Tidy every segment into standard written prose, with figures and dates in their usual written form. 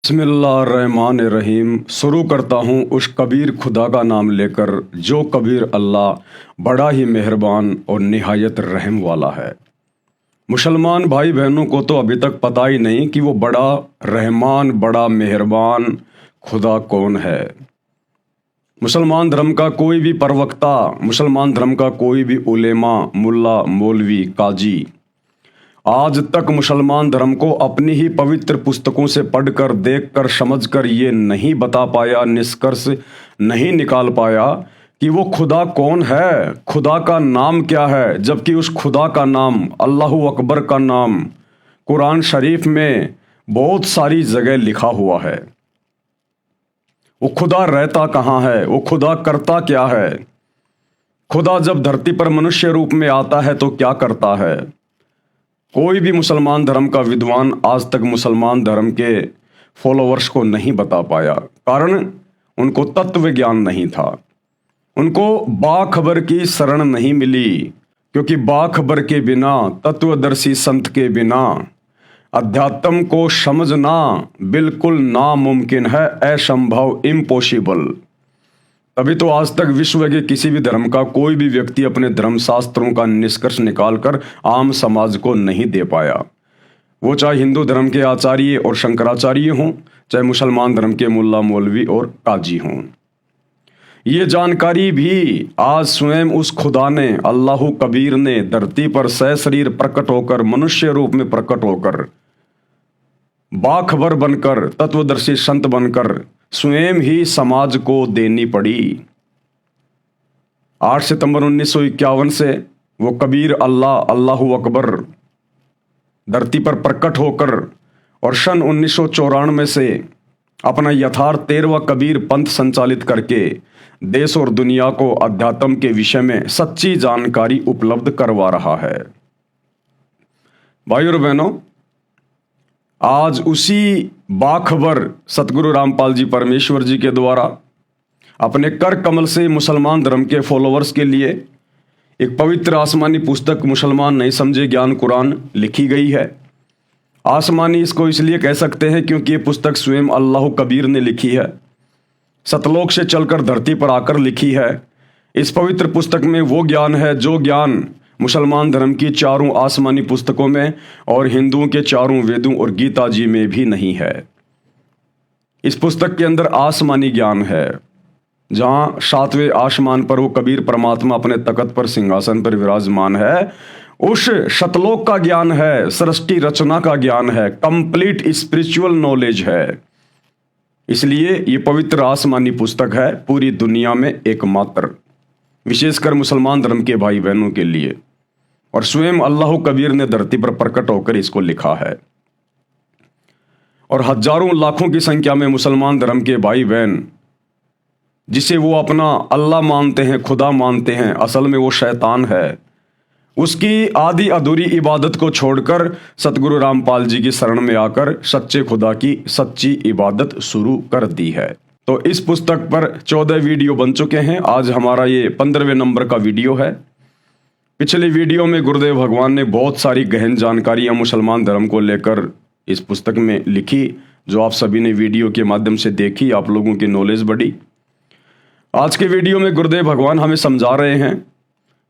बिस्मिल्लाहिर्रहमानिर्रहीम। शुरू करता हूँ उस कबीर खुदा का नाम लेकर जो कबीर अल्लाह बड़ा ही मेहरबान और निहायत रहम वाला है। मुसलमान भाई बहनों को तो अभी तक पता ही नहीं कि वो बड़ा रहमान बड़ा मेहरबान खुदा कौन है। मुसलमान धर्म का कोई भी प्रवक्ता, मुसलमान धर्म का कोई भी उलेमा, मुल्ला, मौलवी, काजी आज तक मुसलमान धर्म को अपनी ही पवित्र पुस्तकों से पढ़कर, देखकर, समझकर ये नहीं बता पाया, निष्कर्ष नहीं निकाल पाया कि वो खुदा कौन है, खुदा का नाम क्या है। जबकि उस खुदा का नाम, अल्लाहु अकबर का नाम कुरान शरीफ में बहुत सारी जगह लिखा हुआ है। वो खुदा रहता कहाँ है, वो खुदा करता क्या है, खुदा जब धरती पर मनुष्य रूप में आता है तो क्या करता है। कोई भी मुसलमान धर्म का विद्वान आज तक मुसलमान धर्म के फॉलोअर्स को नहीं बता पाया, कारण उनको तत्व ज्ञान नहीं था, उनको बाखबर की शरण नहीं मिली। क्योंकि बाखबर के बिना, तत्वदर्शी संत के बिना अध्यात्म को समझना बिल्कुल नामुमकिन है, असंभव, इम्पॉसिबल। तभी तो आज तक विश्व के किसी भी धर्म का कोई भी व्यक्ति अपने धर्मशास्त्रों का निष्कर्ष निकालकर आम समाज को नहीं दे पाया। वो चाहे हिंदू धर्म के आचार्य और शंकराचार्य हों, चाहे मुसलमान धर्म के मुल्ला, मौलवी और काजी हों। ये जानकारी भी आज स्वयं उस खुदा ने, अल्लाहु कबीर ने धरती पर सशरीर प्रकट होकर, मनुष्य रूप में प्रकट होकर, बाखबर बनकर, तत्वदर्शी संत बनकर स्वयं ही समाज को देनी पड़ी। 8 सितंबर 1951 से वो कबीर अल्लाह, अल्लाहु अकबर धरती पर प्रकट होकर और सन 1994 से अपना यथार्थ 13वां कबीर पंथ संचालित करके देश और दुनिया को अध्यात्म के विषय में सच्ची जानकारी उपलब्ध करवा रहा है। भाइयों और बहनों, आज उसी बाखबर सतगुरु रामपाल जी परमेश्वर जी के द्वारा अपने कर कमल से मुसलमान धर्म के फॉलोअर्स के लिए एक पवित्र आसमानी पुस्तक, मुसलमान नहीं समझे ज्ञान कुरान, लिखी गई है। आसमानी इसको इसलिए कह सकते हैं क्योंकि ये पुस्तक स्वयं अल्लाह कबीर ने लिखी है, सतलोक से चलकर धरती पर आकर लिखी है। इस पवित्र पुस्तक में वो ज्ञान है जो ज्ञान मुसलमान धर्म की चारों आसमानी पुस्तकों में और हिंदुओं के चारों वेदों और गीता जी में भी नहीं है। इस पुस्तक के अंदर आसमानी ज्ञान है, जहां 7वें आसमान पर वो कबीर परमात्मा अपने तख्त पर, सिंहासन पर विराजमान है। उस शतलोक का ज्ञान है, सृष्टि रचना का ज्ञान है, कंप्लीट स्पिरिचुअल नॉलेज है। इसलिए ये पवित्र आसमानी पुस्तक है पूरी दुनिया में एकमात्र, विशेषकर मुसलमान धर्म के भाई बहनों के लिए। और स्वयं अल्लाह कबीर ने धरती पर प्रकट होकर इसको लिखा है। और हजारों लाखों की संख्या में मुसलमान धर्म के भाई बहन, जिसे वो अपना अल्लाह मानते हैं, खुदा मानते हैं, असल में वो शैतान है, उसकी आधी अधूरी इबादत को छोड़कर सतगुरु रामपाल जी की शरण में आकर सच्चे खुदा की सच्ची इबादत शुरू कर दी है। तो इस पुस्तक पर 14 वीडियो बन चुके हैं। आज हमारा ये 15वें नंबर का वीडियो है। पिछले वीडियो में गुरुदेव भगवान ने बहुत सारी गहन जानकारियां मुसलमान धर्म को लेकर इस पुस्तक में लिखी, जो आप सभी ने वीडियो के माध्यम से देखी, आप लोगों की नॉलेज बढ़ी। आज के वीडियो में गुरुदेव भगवान हमें समझा रहे हैं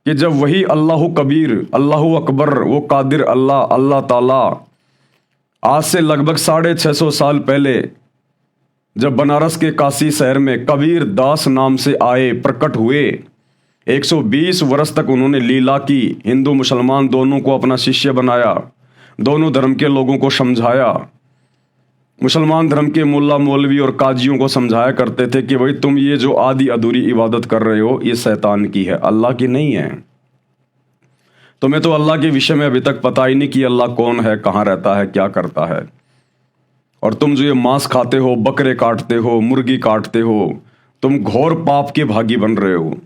कि जब वही अल्लाहु कबीर, अल्लाहु अकबर, वो कादिर अल्लाह, अल्लाह ताला आज से लगभग 650 साल पहले जब बनारस के काशी शहर में कबीर दास नाम से आए, प्रकट हुए, 120 वर्ष तक उन्होंने लीला की, हिंदू मुसलमान दोनों को अपना शिष्य बनाया, दोनों धर्म के लोगों को समझाया। मुसलमान धर्म के मुल्ला, मौलवी और काजियों को समझाया करते थे कि भाई तुम ये जो आधी अधूरी इबादत कर रहे हो ये शैतान की है, अल्लाह की नहीं है। तुम्हें तो अल्लाह के विषय में अभी तक पता ही नहीं कि अल्लाह कौन है, कहाँ रहता है, क्या करता है। और तुम जो ये मांस खाते हो, बकरे काटते हो, मुर्गी काटते हो, तुम घोर पाप के भागी बन रहे हो।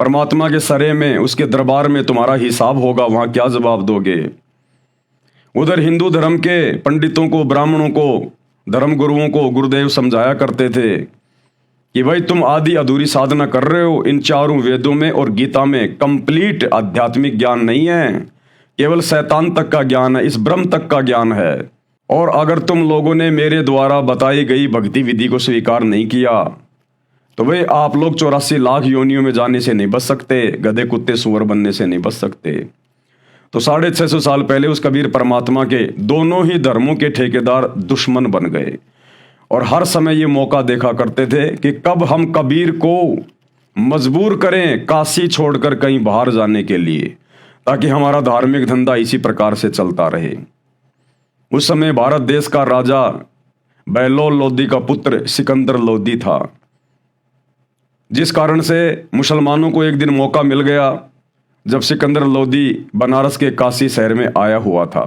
परमात्मा के सरे में, उसके दरबार में तुम्हारा हिसाब होगा, वहां क्या जवाब दोगे। उधर हिंदू धर्म के पंडितों को, ब्राह्मणों को, धर्म गुरुओं को गुरुदेव समझाया करते थे कि भाई तुम आधी अधूरी साधना कर रहे हो, इन चारों वेदों में और गीता में कंप्लीट आध्यात्मिक ज्ञान नहीं है, केवल शैतान तक का ज्ञान है, इस ब्रह्म तक का ज्ञान है। और अगर तुम लोगों ने मेरे द्वारा बताई गई भक्ति विधि को स्वीकार नहीं किया तो भाई आप लोग 84 लाख योनियों में जाने से नहीं बच सकते, गधे कुत्ते सुअर बनने से नहीं बच सकते। तो 650 साल पहले उस कबीर परमात्मा के दोनों ही धर्मों के ठेकेदार दुश्मन बन गए और हर समय ये मौका देखा करते थे कि कब हम कबीर को मजबूर करें काशी छोड़कर कहीं बाहर जाने के लिए, ताकि हमारा धार्मिक धंधा इसी प्रकार से चलता रहे। उस समय भारत देश का राजा बहलोल लोदी का पुत्र सिकंदर लोदी था, जिस कारण से मुसलमानों को एक दिन मौका मिल गया जब सिकंदर लोदी बनारस के काशी शहर में आया हुआ था।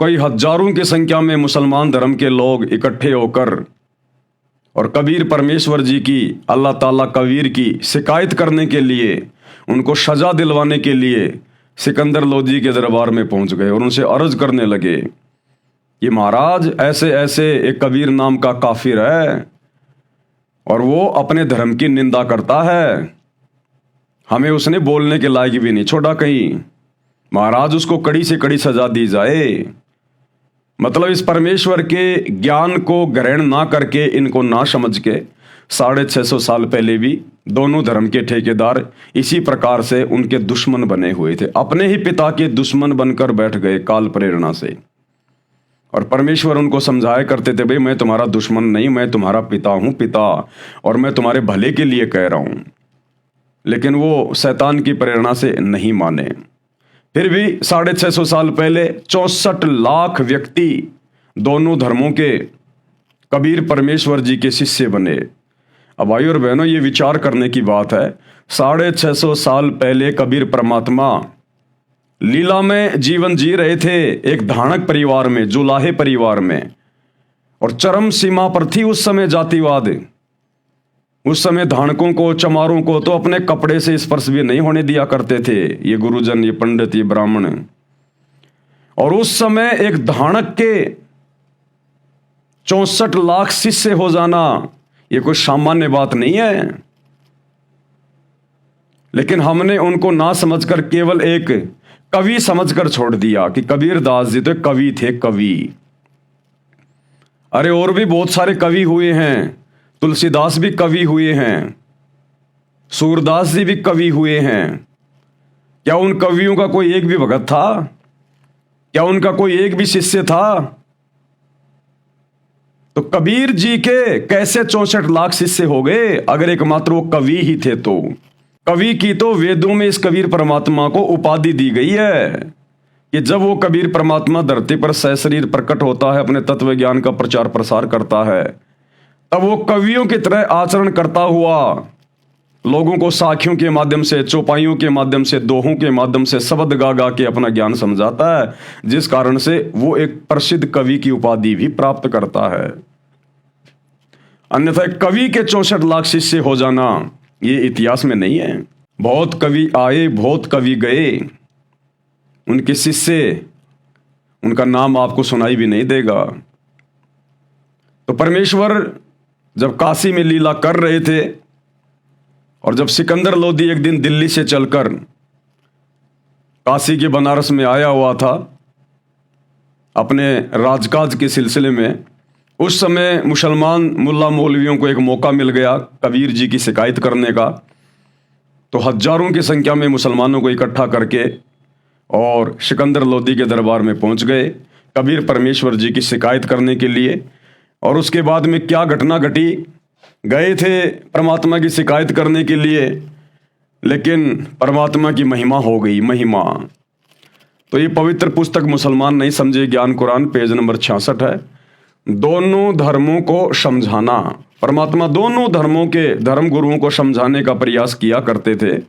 कई हजारों की संख्या में मुसलमान धर्म के लोग इकट्ठे होकर और कबीर परमेश्वर जी की, अल्लाह ताला कबीर की शिकायत करने के लिए, उनको सजा दिलवाने के लिए सिकंदर लोदी के दरबार में पहुंच गए और उनसे अर्ज करने लगे कि महाराज ऐसे ऐसे एक कबीर नाम का काफिर है और वो अपने धर्म की निंदा करता है, हमें उसने बोलने के लायक भी नहीं छोड़ा कहीं, महाराज उसको कड़ी से कड़ी सजा दी जाए। मतलब इस परमेश्वर के ज्ञान को ग्रहण ना करके, इनको ना समझ के 650 साल पहले भी दोनों धर्म के ठेकेदार इसी प्रकार से उनके दुश्मन बने हुए थे, अपने ही पिता के दुश्मन बनकर बैठ गए काल प्रेरणा से। और परमेश्वर उनको समझाया करते थे, भाई मैं तुम्हारा दुश्मन नहीं, मैं तुम्हारा पिता हूं, पिता, और मैं तुम्हारे भले के लिए कह रहा हूं। लेकिन वो शैतान की प्रेरणा से नहीं माने। फिर भी 650 साल पहले 64 लाख व्यक्ति दोनों धर्मों के कबीर परमेश्वर जी के शिष्य बने। अब भाई और बहनों, ये विचार करने की बात है, 650 साल पहले कबीर परमात्मा लीला में जीवन जी रहे थे एक धाणक परिवार में, जुलाहे परिवार में, और चरम सीमा पर थी उस समय जातिवाद। उस समय धाणकों को, चमारों को तो अपने कपड़े से स्पर्श भी नहीं होने दिया करते थे ये गुरुजन, ये पंडित, ये ब्राह्मण। और उस समय एक धाणक के 64 लाख शिष्य हो जाना ये कोई सामान्य बात नहीं है। लेकिन हमने उनको ना समझकर केवल एक कवि समझकर छोड़ दिया कि कबीर दास जी तो कवि थे, कवि। अरे और भी बहुत सारे कवि हुए हैं, तुलसीदास भी कवि हुए हैं, सूरदास जी भी कवि हुए हैं। क्या उन कवियों का कोई एक भी भगत था? क्या उनका कोई एक भी शिष्य था? तो कबीर जी के कैसे 64 लाख शिष्य हो गए अगर एकमात्र वो कवि ही थे? तो कवि की तो वेदों में इस कबीर परमात्मा को उपाधि दी गई है कि जब वो कबीर परमात्मा धरती पर सशरीर प्रकट होता है, अपने तत्व ज्ञान का प्रचार प्रसार करता है, तब वो कवियों की तरह आचरण करता हुआ लोगों को साखियों के माध्यम से, चौपाइयों के माध्यम से, दोहों के माध्यम से शब्द गा गा के अपना ज्ञान समझाता है, जिस कारण से वो एक प्रसिद्ध कवि की उपाधि भी प्राप्त करता है। अन्यथा कवि के 64 लाख शिष्य हो जाना ये इतिहास में नहीं है। बहुत कवि आए, बहुत कवि गए, उनके शिष्य, उनका नाम आपको सुनाई भी नहीं देगा। तो परमेश्वर जब काशी में लीला कर रहे थे और जब सिकंदर लोदी एक दिन दिल्ली से चलकर काशी के बनारस में आया हुआ था अपने राजकाज के सिलसिले में, उस समय मुसलमान मुल्ला मौलवियों को एक मौका मिल गया कबीर जी की शिकायत करने का। तो हजारों की संख्या में मुसलमानों को इकट्ठा करके और सिकंदर लोदी के दरबार में पहुंच गए कबीर परमेश्वर जी की शिकायत करने के लिए। और उसके बाद में क्या घटना घटी, गए थे परमात्मा की शिकायत करने के लिए, लेकिन परमात्मा की महिमा हो गई, महिमा। तो ये पवित्र पुस्तक मुसलमान नहीं समझे, ज्ञान कुरान, पेज नंबर 66 है। दोनों धर्मों को समझाना, परमात्मा दोनों धर्मों के धर्म गुरुओं को समझाने का प्रयास किया करते थे।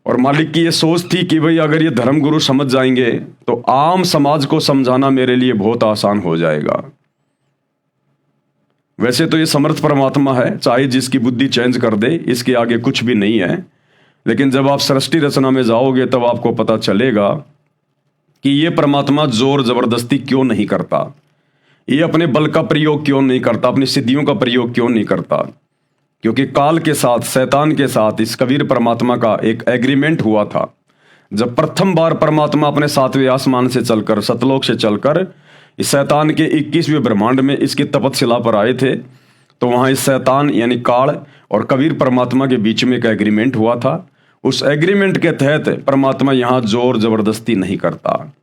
और मालिक की ये सोच थी कि भाई अगर ये धर्म गुरु समझ जाएंगे तो आम समाज को समझाना मेरे लिए बहुत आसान हो जाएगा। वैसे तो ये समर्थ परमात्मा है, चाहे जिसकी बुद्धि चेंज कर दे, इसके आगे कुछ भी नहीं है। लेकिन जब आप सृष्टि रचना में जाओगे तब आपको पता चलेगा कि ये परमात्मा जोर जबरदस्ती क्यों नहीं करता, ये अपने बल का प्रयोग क्यों नहीं करता, अपनी सिद्धियों का प्रयोग क्यों नहीं करता। क्योंकि काल के साथ, शैतान के साथ इस कबीर परमात्मा का एक एग्रीमेंट हुआ था। जब प्रथम बार परमात्मा अपने 7वें आसमान से चलकर, सतलोक से चलकर इस शैतान के 21वें ब्रह्मांड में इसकी तपतशिला पर आए थे, तो वहाँ इस शैतान यानी काल और कबीर परमात्मा के बीच में एक एग्रीमेंट हुआ था। उस एग्रीमेंट के तहत परमात्मा यहाँ जोर जबरदस्ती नहीं करता।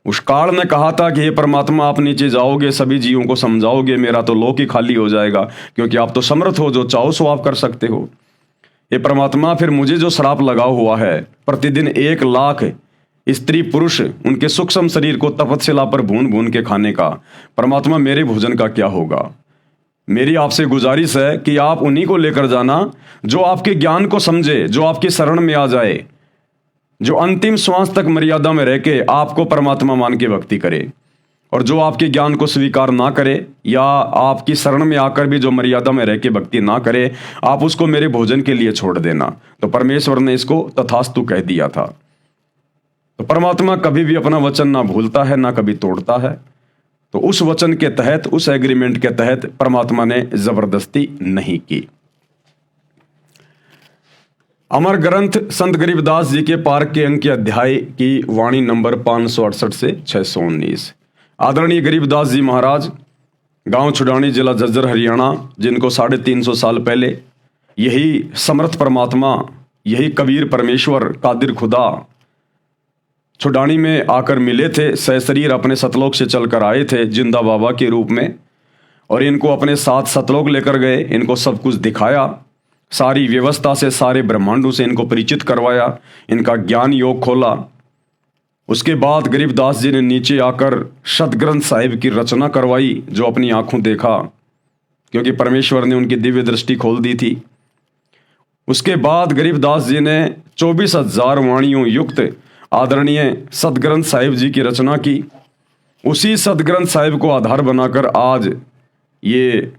उस काल ने कहा था कि हे परमात्मा, आप नीचे जाओगे, सभी जीवों को समझाओगे, मेरा तो लोक ही खाली हो जाएगा, क्योंकि आप तो समर्थ हो, जो चाहो सो आप कर सकते हो। ये परमात्मा, फिर मुझे जो श्राप लगा हुआ है प्रतिदिन 1 लाख स्त्री पुरुष उनके सूक्ष्म शरीर को तपतशिला पर भून भून के खाने का, परमात्मा मेरे भोजन का क्या होगा? मेरी आपसे गुजारिश है कि आप उन्हीं को लेकर जाना जो आपके ज्ञान को समझे, जो आपकी शरण में आ जाए, जो अंतिम श्वास तक मर्यादा में रह के आपको परमात्मा मान के भक्ति करे, और जो आपके ज्ञान को स्वीकार ना करे या आपकी शरण में आकर भी जो मर्यादा में रह के भक्ति ना करे, आप उसको मेरे भोजन के लिए छोड़ देना। तो परमेश्वर ने इसको तथास्तु कह दिया था। तो परमात्मा कभी भी अपना वचन ना भूलता है, ना कभी तोड़ता है। तो उस वचन के तहत, उस एग्रीमेंट के तहत परमात्मा ने जबरदस्ती नहीं की। अमर ग्रंथ संत गरीबदास जी के पार्क के अंक के अध्याय की वाणी नंबर 568 से 619। आदरणीय गरीबदास जी महाराज, गांव छुडानी, जिला झज्जर, हरियाणा, जिनको 350 साल पहले यही समर्थ परमात्मा, यही कबीर परमेश्वर, कादिर खुदा छुडानी में आकर मिले थे, सहशरीर अपने सतलोक से चलकर आए थे जिंदा बाबा के रूप में, और इनको अपने साथ सतलोक लेकर गए, इनको सब कुछ दिखाया, सारी व्यवस्था से, सारे ब्रह्मांडों से इनको परिचित करवाया, इनका ज्ञान योग खोला। उसके बाद गरीबदास जी ने नीचे आकर सतग्रंथ साहिब की रचना करवाई, जो अपनी आंखों देखा, क्योंकि परमेश्वर ने उनकी दिव्य दृष्टि खोल दी थी। उसके बाद गरीबदास जी ने 24,000 वाणियों युक्त आदरणीय सतग्रंथ साहिब जी की रचना की। उसी सतग्रंथ साहिब को आधार बनाकर आज ये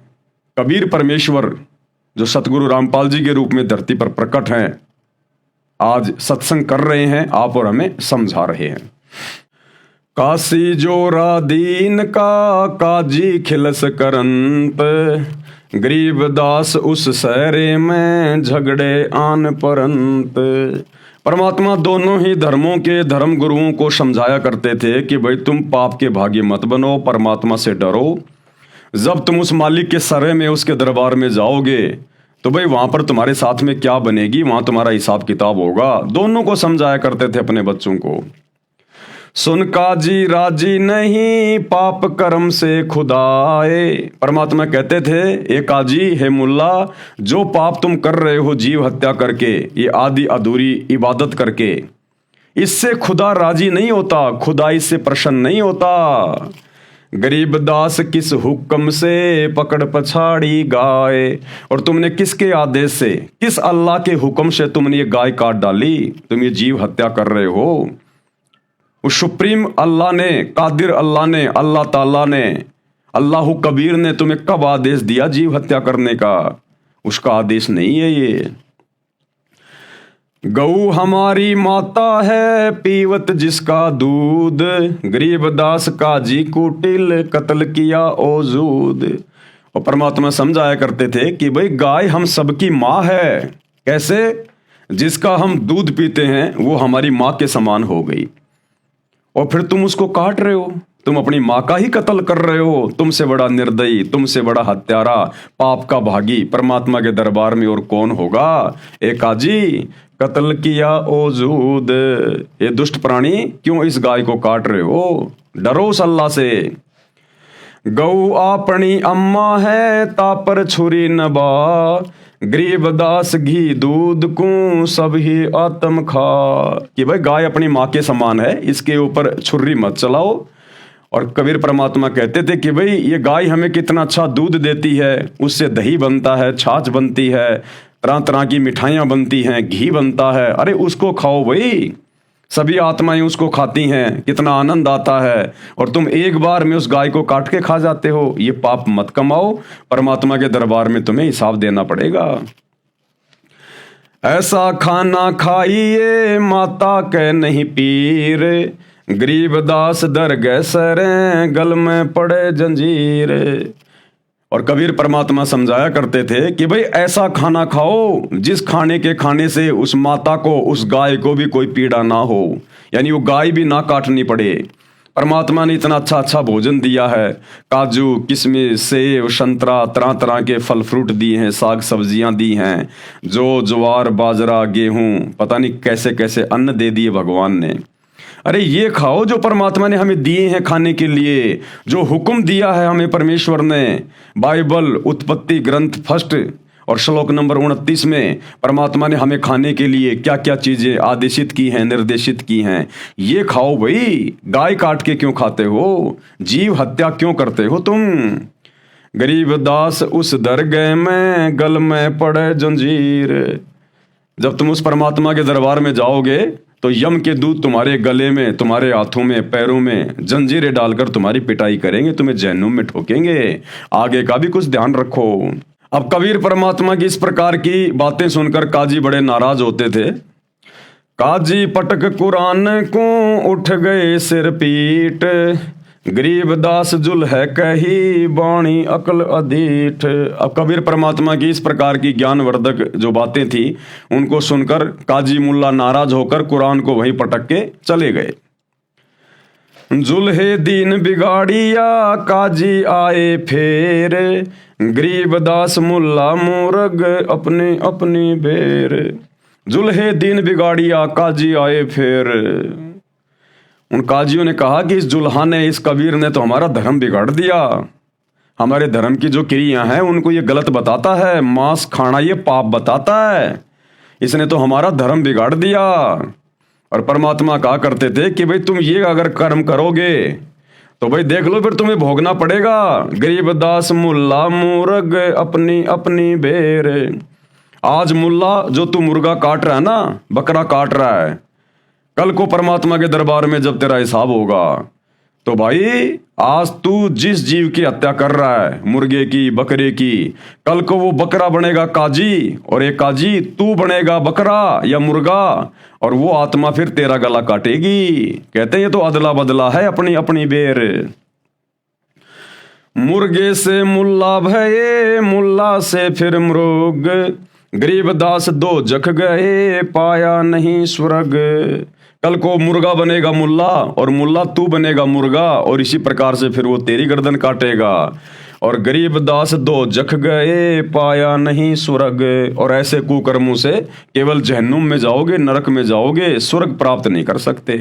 कबीर परमेश्वर, जो सतगुरु रामपाल जी के रूप में धरती पर प्रकट हैं, आज सत्संग कर रहे हैं, आप और हमें समझा रहे हैं। काशी जोरा दीन का काजी खिलस करंत, गरीबदास उस सहरे में झगड़े आन परंत। परमात्मा दोनों ही धर्मों के धर्म गुरुओं को समझाया करते थे कि भाई तुम पाप के भागी मत बनो, परमात्मा से डरो। जब तुम उस मालिक के सरे में, उसके दरबार में जाओगे, तो भाई वहां पर तुम्हारे साथ में क्या बनेगी, वहां तुम्हारा हिसाब किताब होगा। दोनों को समझाया करते थे अपने बच्चों को। सुन काजी राजी नहीं पाप कर्म से खुदाए। परमात्मा कहते थे, ए काजी, हे मुल्ला, जो पाप तुम कर रहे हो जीव हत्या करके, ये आदि अधूरी इबादत करके, इससे खुदा राजी नहीं होता, खुदा इससे प्रसन्न नहीं होता। गरीबदास किस हुक्म से पकड़ पछाड़ी गाय, और तुमने किसके आदेश से, किस अल्लाह के हुक्म से तुमने ये गाय काट डाली, तुम ये जीव हत्या कर रहे हो। उस सुप्रीम अल्लाह ने, कादिर अल्लाह ने, अल्लाह ताला ने, अल्लाह कबीर ने तुम्हें कब आदेश दिया जीव हत्या करने का? उसका आदेश नहीं है ये। गऊ हमारी माता है पीवत जिसका दूध, गरीबदास काजी कुटिल कत्ल किया ओजूद। और परमात्मा समझाया करते थे कि भाई गाय हम सबकी माँ है। कैसे? जिसका हम दूध पीते हैं वो हमारी माँ के समान हो गई, और फिर तुम उसको काट रहे हो, तुम अपनी माँ का ही कत्ल कर रहे हो। तुमसे बड़ा निर्दयी, तुमसे बड़ा हत्यारा, पाप का भागी परमात्मा के दरबार में और कौन होगा? ए काजी, कत्ल किया ओजूद, ये दुष्ट प्राणी, क्यों इस गाय को काट रहे हो? डरो उस अल्लाह से। गऊ अपनी अम्मा है तापर छुरी नबा, गरीबदास घी दूध को सब ही आत्म खा। कि भाई गाय अपनी माँ के समान है, इसके ऊपर छुरी मत चलाओ। और कबीर परमात्मा कहते थे कि भाई ये गाय हमें कितना अच्छा दूध देती है, उससे दही बनता है, छाछ बनती है, तरह तरह की मिठाइयाँ बनती हैं, घी बनता है, अरे उसको खाओ भाई, सभी आत्माएं उसको खाती हैं, कितना आनंद आता है। और तुम एक बार में उस गाय को काट के खा जाते हो। ये पाप मत कमाओ, परमात्मा के दरबार में तुम्हें हिसाब देना पड़ेगा। ऐसा खाना खाइए माता के नहीं पीर, गरीबदास दर गए सरे गल में पड़े जंजीर। और कबीर परमात्मा समझाया करते थे कि भाई ऐसा खाना खाओ जिस खाने के खाने से उस माता को, उस गाय को भी कोई पीड़ा ना हो, यानी वो गाय भी ना काटनी पड़े। परमात्मा ने इतना अच्छा अच्छा भोजन दिया है, काजू, किशमिश, सेब, संतरा, तरह तरह के फल फ्रूट दिए हैं, साग सब्जियां दी हैं, जो ज्वार बाजरा गेहूं, पता नहीं कैसे कैसे अन्न दे दिए भगवान ने। अरे ये खाओ जो परमात्मा ने हमें दिए हैं खाने के लिए, जो हुक्म दिया है हमें परमेश्वर ने। बाइबल उत्पत्ति ग्रंथ फर्स्ट और श्लोक नंबर 29 में परमात्मा ने हमें खाने के लिए क्या क्या चीजें आदेशित की हैं, निर्देशित की हैं। ये खाओ भाई। गाय काट के क्यों खाते हो? जीव हत्या क्यों करते हो तुम? गरीब दास उस दरगह में, गल में पड़े जंजीर। जब तुम उस परमात्मा के दरबार में जाओगे तो यम के दूत तुम्हारे गले में, तुम्हारे हाथों में, पैरों में जंजीरें डालकर तुम्हारी पिटाई करेंगे, तुम्हें जहन्नुम में ठोकेंगे। आगे का भी कुछ ध्यान रखो। अब कबीर परमात्मा की इस प्रकार की बातें सुनकर काजी बड़े नाराज होते थे। काजी पटक कुरान को उठ गए सिर पीट, गरीबदास जुल है कही बाणी अकल अधीठ। अब कबीर परमात्मा की इस प्रकार की ज्ञानवर्धक जो बातें थी उनको सुनकर काजी मुल्ला नाराज होकर कुरान को वहीं पटक के चले गए। जुल्हे दीन बिगाड़िया काजी आए फेर, गरीबदास मुल्ला मुर्ग अपने अपनी बेर। जुल्हे दीन बिगाड़िया काजी आए फेर। उन काजियों ने कहा कि इस जुल्हा ने, इस कबीर ने तो हमारा धर्म बिगाड़ दिया। हमारे धर्म की जो क्रिया हैं उनको ये गलत बताता है, मांस खाना ये पाप बताता है। इसने तो हमारा धर्म बिगाड़ दिया। और परमात्मा कहा करते थे कि भाई तुम ये अगर कर्म करोगे तो भाई देख लो फिर तुम्हें भोगना पड़ेगा। गरीबदास मुल्ला मुर्ग अपनी अपनी बेर। आज मुल्ला जो तू मुर्गा काट रहा है ना, बकरा काट रहा है, कल को परमात्मा के दरबार में जब तेरा हिसाब होगा तो भाई आज तू जिस जीव की हत्या कर रहा है, मुर्गे की, बकरे की, कल को वो बकरा बनेगा काजी, और एक काजी तू बनेगा बकरा या मुर्गा, और वो आत्मा फिर तेरा गला काटेगी। कहते हैं ये तो अदला बदला है, अपनी अपनी बेर। मुर्गे से मुल्ला भये, मुल्ला से फिर मृग, गरीबदास दो जख गए पाया नहीं स्वर्ग। कल को मुर्गा बनेगा मुल्ला और मुल्ला तू बनेगा मुर्गा, और इसी प्रकार से फिर वो तेरी गर्दन काटेगा। और गरीबदास दो जख गए पाया नहीं स्वर्ग। और ऐसे कुकर्मों से केवल जहन्नुम में जाओगे, नरक में जाओगे, स्वर्ग प्राप्त नहीं कर सकते।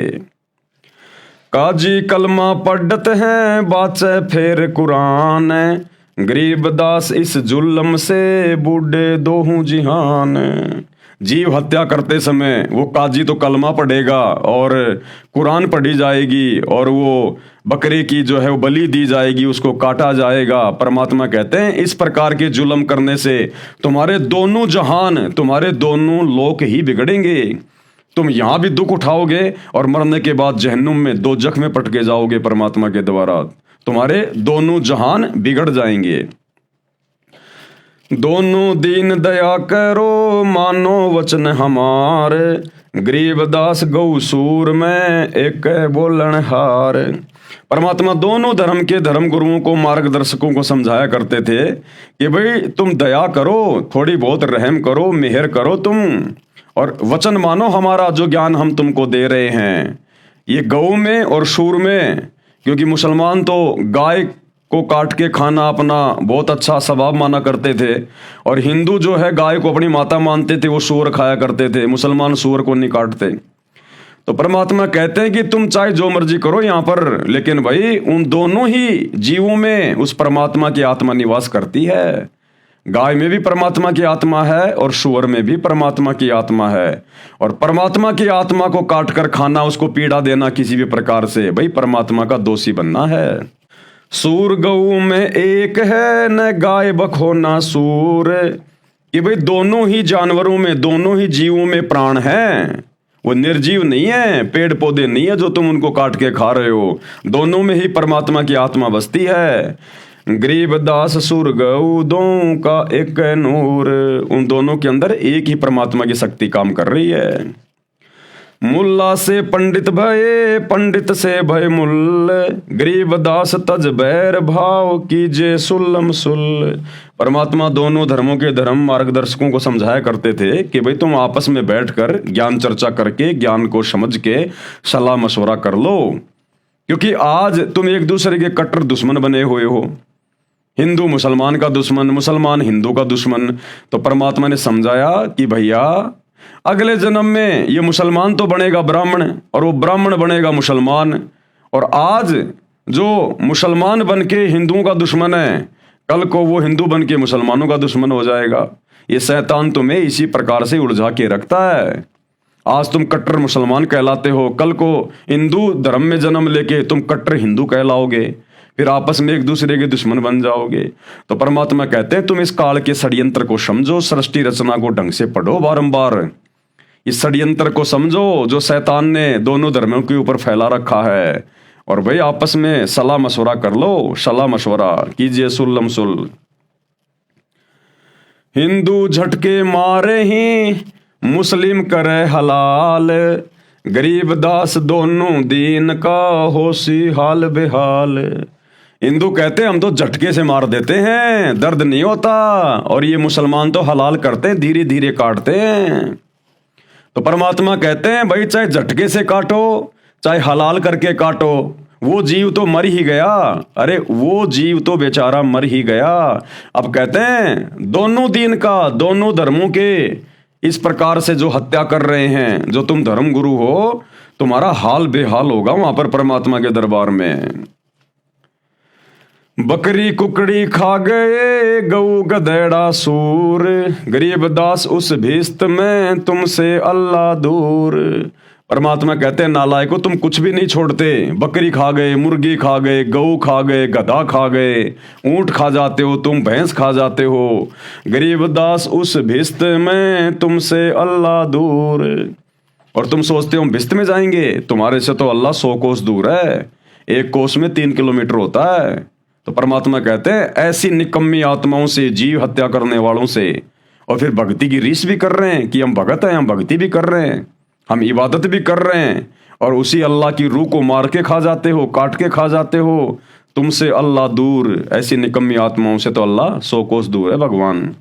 काजी कलमा पढ़त है बाचे फेर कुरान, गरीबदास इस जुल्म से बूढ़े दोहू जिहान। जीव हत्या करते समय वो काजी तो कलमा पढ़ेगा और कुरान पढ़ी जाएगी, और वो बकरे की जो है वो बलि दी जाएगी, उसको काटा जाएगा। परमात्मा कहते हैं इस प्रकार के जुल्म करने से तुम्हारे दोनों जहान, तुम्हारे दोनों लोक ही बिगड़ेंगे। तुम यहाँ भी दुख उठाओगे और मरने के बाद जहन्नुम में दोजख में पटके जाओगे परमात्मा के द्वारा। तुम्हारे दोनों जहान बिगड़ जाएंगे। दोनों दीन दया करो मानो वचन हमारे, गरीबदास गौ सूर में एक बोलन हार। परमात्मा दोनों धर्म के धर्म गुरुओं को, मार्गदर्शकों को समझाया करते थे कि भाई तुम दया करो, थोड़ी बहुत रहम करो, मेहर करो तुम, और वचन मानो हमारा जो ज्ञान हम तुमको दे रहे हैं। ये गौ में और सूर में, क्योंकि मुसलमान तो गाय को काट के खाना अपना बहुत अच्छा स्वभाव माना करते थे, और हिंदू जो है गाय को अपनी माता मानते थे, वो सूअर खाया करते थे। मुसलमान सूअर को नहीं काटते। तो परमात्मा कहते हैं कि तुम चाहे जो मर्जी करो यहाँ पर, लेकिन भाई उन दोनों ही जीवों में उस परमात्मा की आत्मा निवास करती है। गाय में भी परमात्मा की आत्मा है और सूअर में भी परमात्मा की आत्मा है। और परमात्मा की आत्मा को काट कर खाना, उसको पीड़ा देना किसी भी प्रकार से, भाई परमात्मा का दोषी बनना है। सूर गऊ में एक है, न गाय बखो ना सूर। कि भाई दोनों ही जानवरों में, दोनों ही जीवों में प्राण है, वो निर्जीव नहीं है, पेड़ पौधे नहीं है जो तुम उनको काट के खा रहे हो। दोनों में ही परमात्मा की आत्मा बसती है। गरीबदास सुर गऊ दो का एक नूर। उन दोनों के अंदर एक ही परमात्मा की शक्ति काम कर रही है। मुल्ला से पंडित भये, पंडित से भय मुल्ल, गरीबदास तज बैर भाव कीजे सुल्लम सुल्ल। परमात्मा दोनों धर्मों के धर्म मार्गदर्शकों को समझाया करते थे कि भाई तुम आपस में बैठकर ज्ञान चर्चा करके ज्ञान को समझ के सलाह मशवरा कर लो, क्योंकि आज तुम एक दूसरे के कट्टर दुश्मन बने हुए हो। हिंदू मुसलमान का दुश्मन, मुसलमान हिंदू का दुश्मन। तो परमात्मा ने समझाया कि भैया अगले जन्म में ये मुसलमान तो बनेगा ब्राह्मण और वो ब्राह्मण बनेगा मुसलमान, और आज जो मुसलमान बन के हिंदुओं का दुश्मन है, कल को वो हिंदू बन के मुसलमानों का दुश्मन हो जाएगा। ये शैतान तुम्हें इसी प्रकार से उलझा के रखता है। आज तुम कट्टर मुसलमान कहलाते हो, कल को हिंदू धर्म में जन्म लेके तुम कट्टर हिंदू कहलाओगे, फिर आपस में एक दूसरे के दुश्मन बन जाओगे। तो परमात्मा कहते हैं तुम इस काल के षड्यंत्र को समझो, सृष्टि रचना को ढंग से पढ़ो, बारंबार इस षड्यंत्र को समझो जो शैतान ने दोनों धर्मों के ऊपर फैला रखा है, और भाई आपस में सलाह मशवरा कर लो, सलाह मशवरा कीजिए सुल्लम सुल। हिंदू झटके मारे ही मुस्लिम करे हलाल, गरीबदास दोनों दीन का होशी हाल बेहाल। हिंदू कहते हैं हम तो झटके से मार देते हैं, दर्द नहीं होता, और ये मुसलमान तो हलाल करते हैं, धीरे धीरे काटते हैं। तो परमात्मा कहते हैं भाई चाहे झटके से काटो चाहे हलाल करके काटो, वो जीव तो मर ही गया। अरे वो जीव तो बेचारा मर ही गया। अब कहते हैं दोनों दीन का, दोनों धर्मों के इस प्रकार से जो हत्या कर रहे हैं, जो तुम धर्म गुरु हो, तुम्हारा हाल बेहाल होगा वहां पर परमात्मा के दरबार में। बकरी कुकड़ी खा गए गऊ गधेड़ा सूर, गरीबदास उस भीस्त में तुमसे अल्लाह दूर। परमात्मा कहते हैं नालायको तुम कुछ भी नहीं छोड़ते, बकरी खा गए, मुर्गी खा गए, गऊ खा गए, गधा खा गए, ऊंट खा जाते हो तुम, भैंस खा जाते हो। गरीबदास उस भिस्त में तुमसे अल्लाह दूर। और तुम सोचते हो भिस्त में जाएंगे, तुम्हारे से तो अल्लाह 100 कोस दूर है, एक कोस में 3 किलोमीटर होता है। तो परमात्मा कहते हैं ऐसी निकम्मी आत्माओं से, जीव हत्या करने वालों से, और फिर भक्ति की रीस भी कर रहे हैं कि हम भगत हैं, हम भक्ति भी कर रहे हैं, हम इबादत भी कर रहे हैं, और उसी अल्लाह की रूह को मार के खा जाते हो, काट के खा जाते हो। तुमसे अल्लाह दूर, ऐसी निकम्मी आत्माओं से तो अल्लाह 100 कोस दूर है भगवान।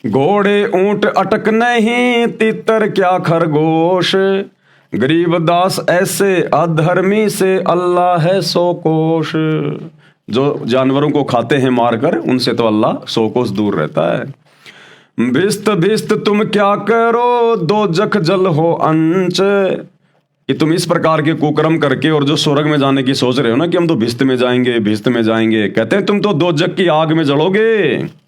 घोड़े ऊंट अटक नहीं, तितर क्या खरगोश, गरीबदास ऐसे अधर्मी से अल्लाह है 100 कोश। जो जानवरों को खाते हैं मारकर, उनसे तो अल्लाह 100 कोस दूर रहता है। भिस्त भिस्त तुम क्या करो, दो जख जल हो अंच, कि तुम इस प्रकार के कुकर्म करके और जो स्वर्ग में जाने की सोच रहे हो ना कि हम तो भिस्त में जाएंगे, भिस्त में जाएंगे, कहते हैं तुम तो 2 जग की आग में जलोगे।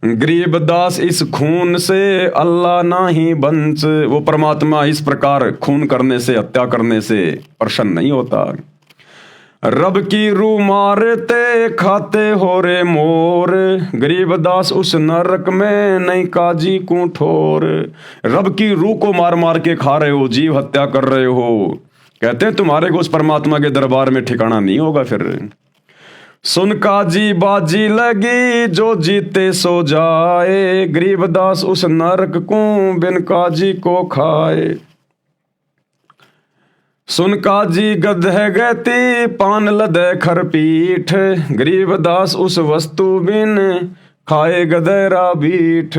गरीबदास इस खून से अल्लाह ना ही बंच, वो परमात्मा इस प्रकार खून करने से, हत्या करने से प्रसन्न नहीं होता। रब की रूह मारते खाते हो रे मोर, गरीबदास उस नरक में नहीं काजी को ठोर। रब की रूह को मार मार के खा रहे हो, जीव हत्या कर रहे हो, कहते हैं तुम्हारे को उस परमात्मा के दरबार में ठिकाना नहीं होगा। फिर सुन काजी बाजी लगी, जो जीते सो जाए, गरीबदास उस नरक को बिन काजी को खाए। सुन काजी गधे गति, पान लदे खरपीठ, गरीबदास उस वस्तु बिन खाए गधेरा बीठ।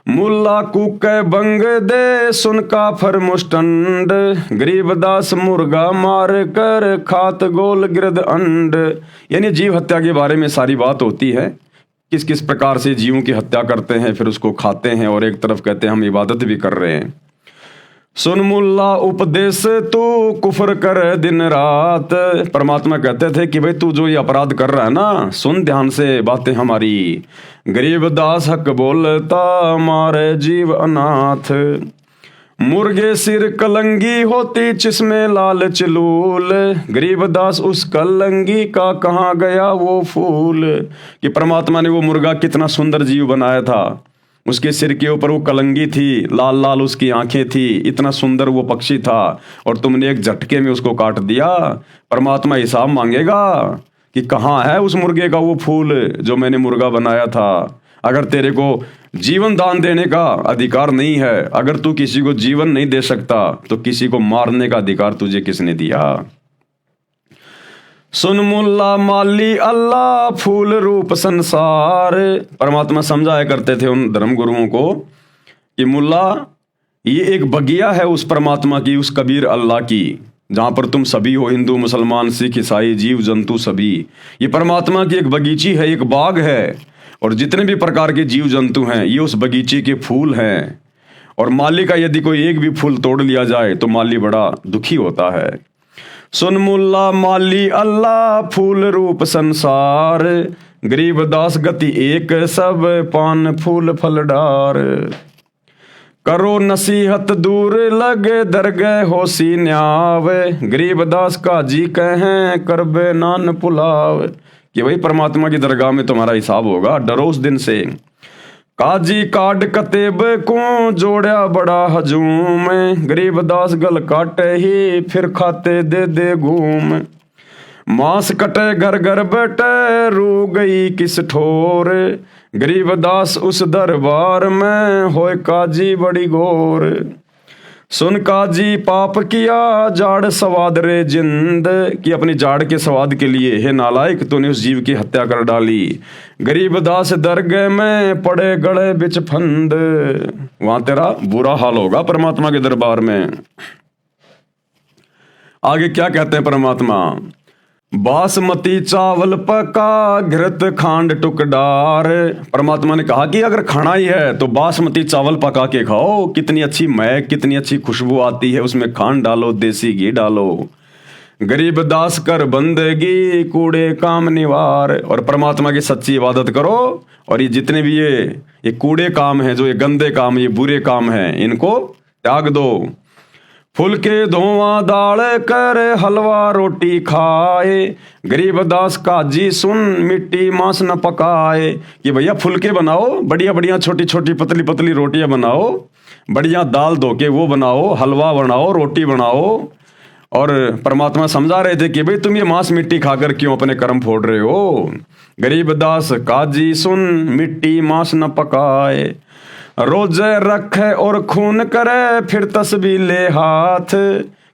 मुल्ला कुके बंग दे, सुन काफर मुष्टंड, गरीबदास मुर्गा मार कर खात गोल गिरद अंड। यानी जीव हत्या के बारे में सारी बात होती है, किस किस प्रकार से जीवों की हत्या करते हैं, फिर उसको खाते हैं, और एक तरफ कहते हैं हम इबादत भी कर रहे हैं। सुन मुल्ला उपदेश तू कुफर कर दिन रात, परमात्मा कहते थे कि भाई तू जो ये अपराध कर रहा है ना, सुन ध्यान से बातें हमारी। गरीबदास हक बोलता मारे जीव अनाथ, मुर्गे सिर कलंगी होती जिसमें लाल चलूल, गरीबदास उस कलंगी का कहाँ गया वो फूल। कि परमात्मा ने वो मुर्गा कितना सुंदर जीव बनाया था, उसके सिर के ऊपर वो कलंगी थी, लाल लाल उसकी आंखें थी, इतना सुंदर वो पक्षी था, और तुमने एक झटके में उसको काट दिया। परमात्मा हिसाब मांगेगा कि कहाँ है उस मुर्गे का वो फूल जो मैंने मुर्गा बनाया था। अगर तेरे को जीवन दान देने का अधिकार नहीं है, अगर तू किसी को जीवन नहीं दे सकता, तो किसी को मारने का अधिकार तुझे किसने दिया? सुन मुल्ला माली अल्लाह फूल रूप संसार। परमात्मा समझाया करते थे उन धर्म गुरुओं को कि मुल्ला, ये एक बगिया है उस परमात्मा की, उस कबीर अल्लाह की, जहाँ पर तुम सभी हो, हिंदू मुसलमान सिख ईसाई जीव जंतु सभी। ये परमात्मा की एक बगीची है, एक बाग है, और जितने भी प्रकार के जीव जंतु हैं ये उस बगीचे के फूल हैं। और माली का यदि कोई एक भी फूल तोड़ लिया जाए तो माली बड़ा दुखी होता है। सुन मुल्ला माली अल्लाह फूल रूप संसार, गरीब दास गति एक सब पान फूल फल डार। करो नसीहत दूर लगे दरगह होसी न्याव, गरीब दास काजी कहें करबे नान पुलाव। कि भाई परमात्मा की दरगाह में तुम्हारा हिसाब होगा, डरो उस दिन से। काजी काट कतेब को जोड़ा बड़ा हजूम, गरीब दास गल काटे ही फिर खाते दे दे घूम। मांस कटे घर घर बैठे रू गई किस ठोर, गरीब दास उस दरबार में होए काजी बड़ी घोर। सुन काजी पाप किया जाड़ स्वाद रे जिंद, कि अपनी जाड़ के स्वाद के लिए हे नालायक तूने उस जीव की हत्या कर डाली। गरीब दास दरगह में पड़े गड़े बिच फंद, वहां तेरा बुरा हाल होगा परमात्मा के दरबार में। आगे क्या कहते हैं परमात्मा? बासमती चावल पका घृत खांड टुकडार। परमात्मा ने कहा कि अगर खाना ही है तो बासमती चावल पका के खाओ, कितनी अच्छी महक, कितनी अच्छी खुशबू आती है, उसमें खांड डालो, देसी घी डालो। गरीब दास कर बंदगी कूड़े काम निवार। और परमात्मा की सच्ची इबादत करो, और ये जितने भी ये कूड़े काम हैं, जो ये गंदे काम, ये बुरे काम हैं, इनको त्याग दो। फुलके धोवा दाल कर हलवा रोटी खाए, गरीब दास काजी सुन मिट्टी मांस न पकाए। कि भैया फुलके बनाओ, बढ़िया बढ़िया छोटी छोटी पतली पतली रोटियां बनाओ, बढ़िया दाल धो के वो बनाओ, हलवा बनाओ, रोटी बनाओ। और परमात्मा समझा रहे थे कि भाई तुम ये मांस मिट्टी खाकर क्यों अपने कर्म फोड़ रहे हो। गरीब दास काजी सुन मिट्टी मांस न पकाए, रोजे रखे और खून करे फिर तस्बीह ले हाथ।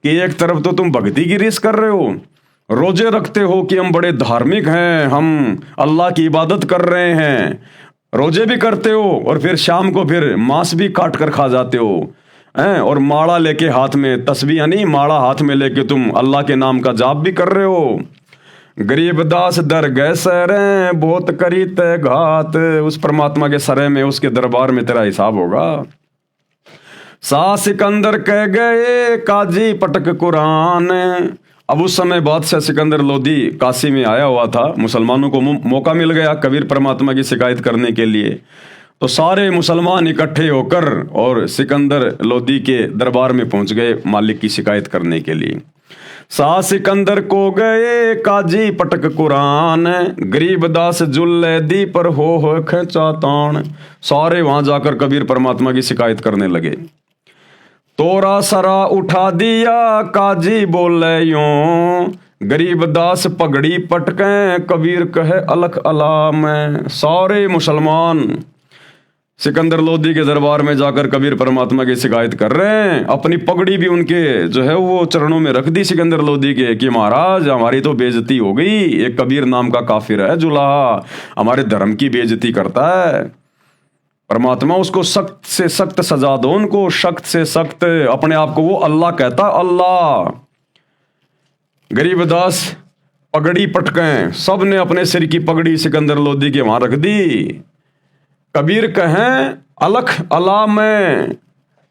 कि एक तरफ तो तुम भक्ति की रीस कर रहे हो, रोजे रखते हो कि हम बड़े धार्मिक हैं, हम अल्लाह की इबादत कर रहे हैं, रोजे भी करते हो, और फिर शाम को फिर मांस भी काट कर खा जाते हो हैं, और माड़ा लेके हाथ में, तस्बीह नहीं माड़ा हाथ में लेके तुम अल्लाह के नाम का जाप भी कर रहे हो। गरीब दास दरगह सरे बहुत करी ते घात। उस परमात्मा के सरे में, उसके दरबार में तेरा हिसाब होगा। शाह सिकंदर कह गए काजी पटक कुरान। अब उस समय बादशाह सिकंदर लोदी काशी में आया हुआ था, मुसलमानों को मौका मिल गया कबीर परमात्मा की शिकायत करने के लिए। तो सारे मुसलमान इकट्ठे होकर और सिकंदर लोदी के दरबार में पहुंच गए मालिक की शिकायत करने के लिए। शाह सिकंदर को गए काजी पटक कुरान, गरीब दास जुल्ले दी पर हो खेचा तान। सारे वहां जाकर कबीर परमात्मा की शिकायत करने लगे। तोरा सरा उठा दिया काजी बोले यूं, गरीब दास पगड़ी पटके कबीर कहे अलख अला में। सारे मुसलमान सिकंदर लोदी के दरबार में जाकर कबीर परमात्मा की शिकायत कर रहे हैं। अपनी पगड़ी भी उनके जो है वो चरणों में रख दी सिकंदर लोदी के, कि महाराज हमारी तो बेइज्जती हो गई, एक कबीर नाम का काफिर है जुलाहा, हमारे धर्म की बेइज्जती करता है। परमात्मा उसको सख्त से सख्त सजा दो, उनको सख्त से सख्त। अपने आप को वो अल्लाह कहता, अल्लाह। गरीबदास पगड़ी पटके, सब ने अपने सिर की पगड़ी सिकंदर लोदी के वहां रख दी। कबीर कहें अलख अला में,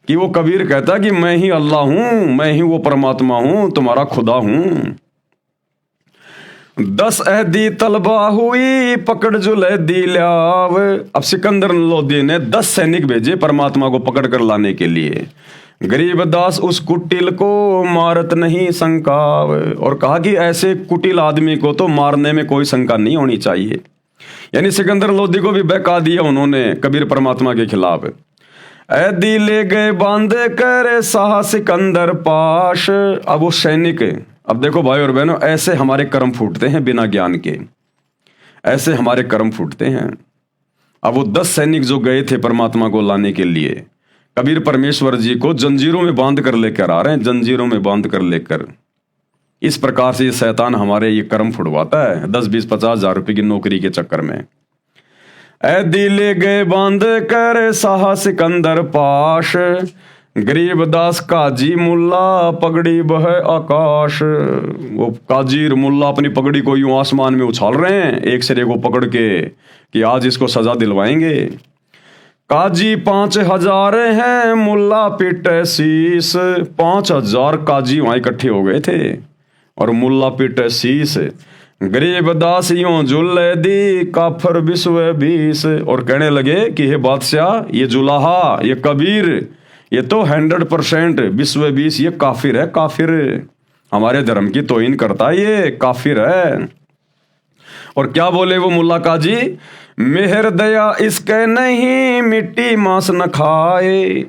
कि वो कबीर कहता कि मैं ही अल्लाह हूं, मैं ही वो परमात्मा हूं, तुम्हारा खुदा हूं। 10 अहदी तलबा हुई पकड़ जुलैदी ल्याव। अब सिकंदर लोदी ने 10 सैनिक भेजे परमात्मा को पकड़ कर लाने के लिए। गरीबदास उस कुटिल को मारत नहीं शंकाव, और कहा कि ऐसे कुटिल आदमी को तो मारने में कोई शंका नहीं होनी चाहिए। यानी सिकंदर लोदी को भी बहका दिया उन्होंने कबीर परमात्मा के खिलाफ। ऐदी ले गए बांधे करे शाह सिकंदर पाश। अब वो सैनिक, अब देखो भाई और बहनों, ऐसे हमारे कर्म फूटते हैं बिना ज्ञान के, ऐसे हमारे कर्म फूटते हैं। अब वो 10 सैनिक जो गए थे परमात्मा को लाने के लिए, कबीर परमेश्वर जी को जंजीरों में बांध कर लेकर आ रहे हैं, जंजीरों में बांध कर लेकर। इस प्रकार से ये शैतान हमारे ये कर्म फुड़वाता है 10, 20, 50 हजार रुपए की नौकरी के चक्कर में। ए दिले गए बांध कर साहा सिकंदर पाश, गरीबदास काजी मुल्ला पगड़ी बह आकाश। वो काजीर मुल्ला अपनी पगड़ी को यूं आसमान में उछाल रहे हैं एक सिरे को पकड़ के कि आज इसको सजा दिलवाएंगे। काजी 5000 हैं, मुल्ला पिटे शीस। 5000 काजी वहां इकट्ठे हो गए थे और मुल्ला पिटे शीस। गरीबदास यूं जुल्ले दी काफर विश्व 20। और कहने लगे कि हे बादशाह, ये जुलाहा, ये कबीर, ये तो 100% विश्व 20 ये काफिर है, काफिर, हमारे धर्म की तौहीन करता है, ये काफिर है। और क्या बोले वो मुल्ला काजी, मेहर दया इसके नहीं, मिट्टी मांस न खाए।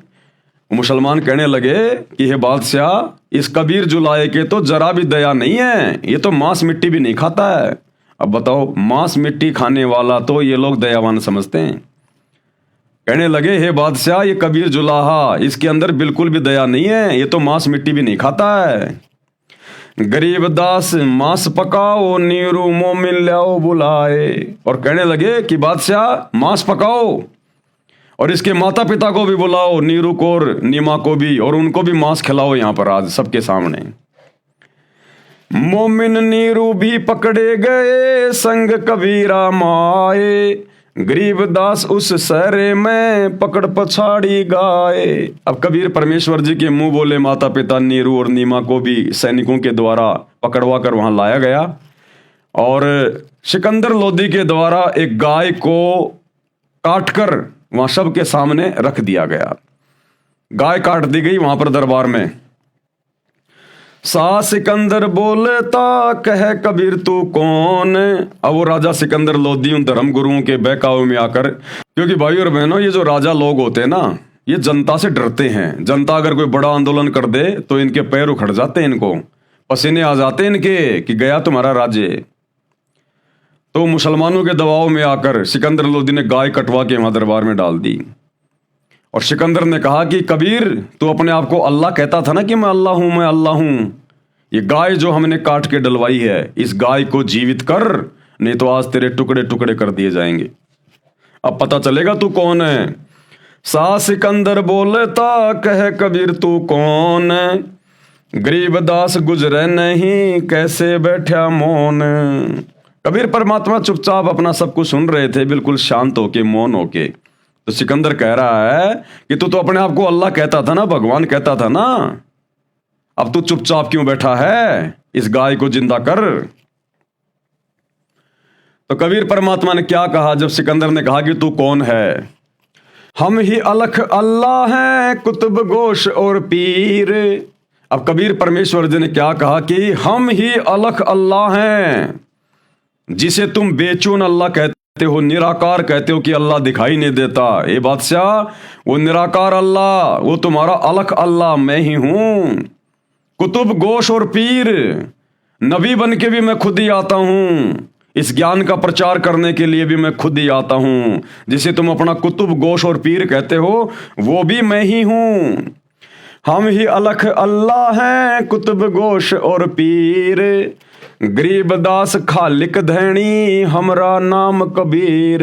मुसलमान कहने लगे कि हे बादशाह, इस कबीर जुलाए के तो जरा भी दया नहीं है, ये तो मांस मिट्टी भी नहीं खाता है। अब बताओ, मांस मिट्टी खाने वाला तो ये लोग दयावान समझते हैं। कहने लगे हे बादशाह, ये कबीर जुलाहा, इसके अंदर बिल्कुल भी दया नहीं है, ये तो मांस मिट्टी भी नहीं खाता है। गरीबदास मांस पकाओ, नीरू मोमिन लाओ बुलाए। और कहने लगे कि बादशाह मांस पकाओ और इसके माता पिता को भी बुलाओ, नीरू को और नीमा को भी, और उनको भी मांस खिलाओ यहां पर आज सबके सामने। मोमिन नीरू भी पकड़े गए, संग कबीरा माए। गरीबदास उस सहरे में पकड़ पछाड़ी गाए। अब कबीर परमेश्वर जी के मुंह बोले माता पिता नीरू और नीमा को भी सैनिकों के द्वारा पकड़वा कर वहां लाया गया और सिकंदर लोदी के द्वारा एक गाय को काटकर वहां सबके सामने रख दिया गया। गाय काट दी गई वहां पर दरबार में। सा सिकंदर बोलता कह कबीर तू कौन। अब वो राजा सिकंदर लोदी उन धर्म गुरुओं के बहकावे में आकर, क्योंकि भाई और बहनों, ये जो राजा लोग होते हैं ना, ये जनता से डरते हैं। जनता अगर कोई बड़ा आंदोलन कर दे तो इनके पैर उखड़ जाते हैं, इनको पसीने आ जाते हैं इनके कि गया तुम्हारा राज्य। तो मुसलमानों के दबाव में आकर सिकंदर लोदी ने गाय कटवा के वहां दरबार में डाल दी और सिकंदर ने कहा कि कबीर, तू अपने आप को अल्लाह कहता था ना कि मैं अल्लाह हूं, मैं अल्लाह हूं। ये गाय जो हमने काट के डलवाई है, इस गाय को जीवित कर, नहीं तो आज तेरे टुकड़े टुकड़े कर दिए जाएंगे। अब पता चलेगा तू कौन है। सा सिकंदर बोलता कह कबीर तू कौन। गरीबदास गुजरे नहीं, कैसे बैठा मौन। कबीर परमात्मा चुपचाप अपना सब कुछ सुन रहे थे, बिल्कुल शांत होके, मौन होके। तो सिकंदर कह रहा है कि तू तो अपने आप को अल्लाह कहता था ना, भगवान कहता था ना, अब तू चुपचाप क्यों बैठा है, इस गाय को जिंदा कर। तो कबीर परमात्मा ने क्या कहा जब सिकंदर ने कहा कि तू कौन है। हम ही अलख अल्लाह हैं, कुतुब गोश और पीर। अब कबीर परमेश्वर जी ने क्या कहा कि हम ही अलख अल्लाह हैं, जिसे तुम बेचून अल्लाह कहते हो, निराकार कहते हो कि अल्लाह दिखाई नहीं देता। ए बादशाह, वो निराकार अल्लाह, वो तुम्हारा अलख अल्लाह मैं ही हूं। कुतुब गोश और पीर, नबी बन के भी मैं खुद ही आता हूं, इस ज्ञान का प्रचार करने के लिए भी मैं खुद ही आता हूं। जिसे तुम अपना कुतुब गोश और पीर कहते हो, वो भी मैं ही हूं। हम ही अलख अल्लाह हैं, कुतुब गोश और पीर। गरीबदास खालिक धैनी, हमरा नाम कबीर।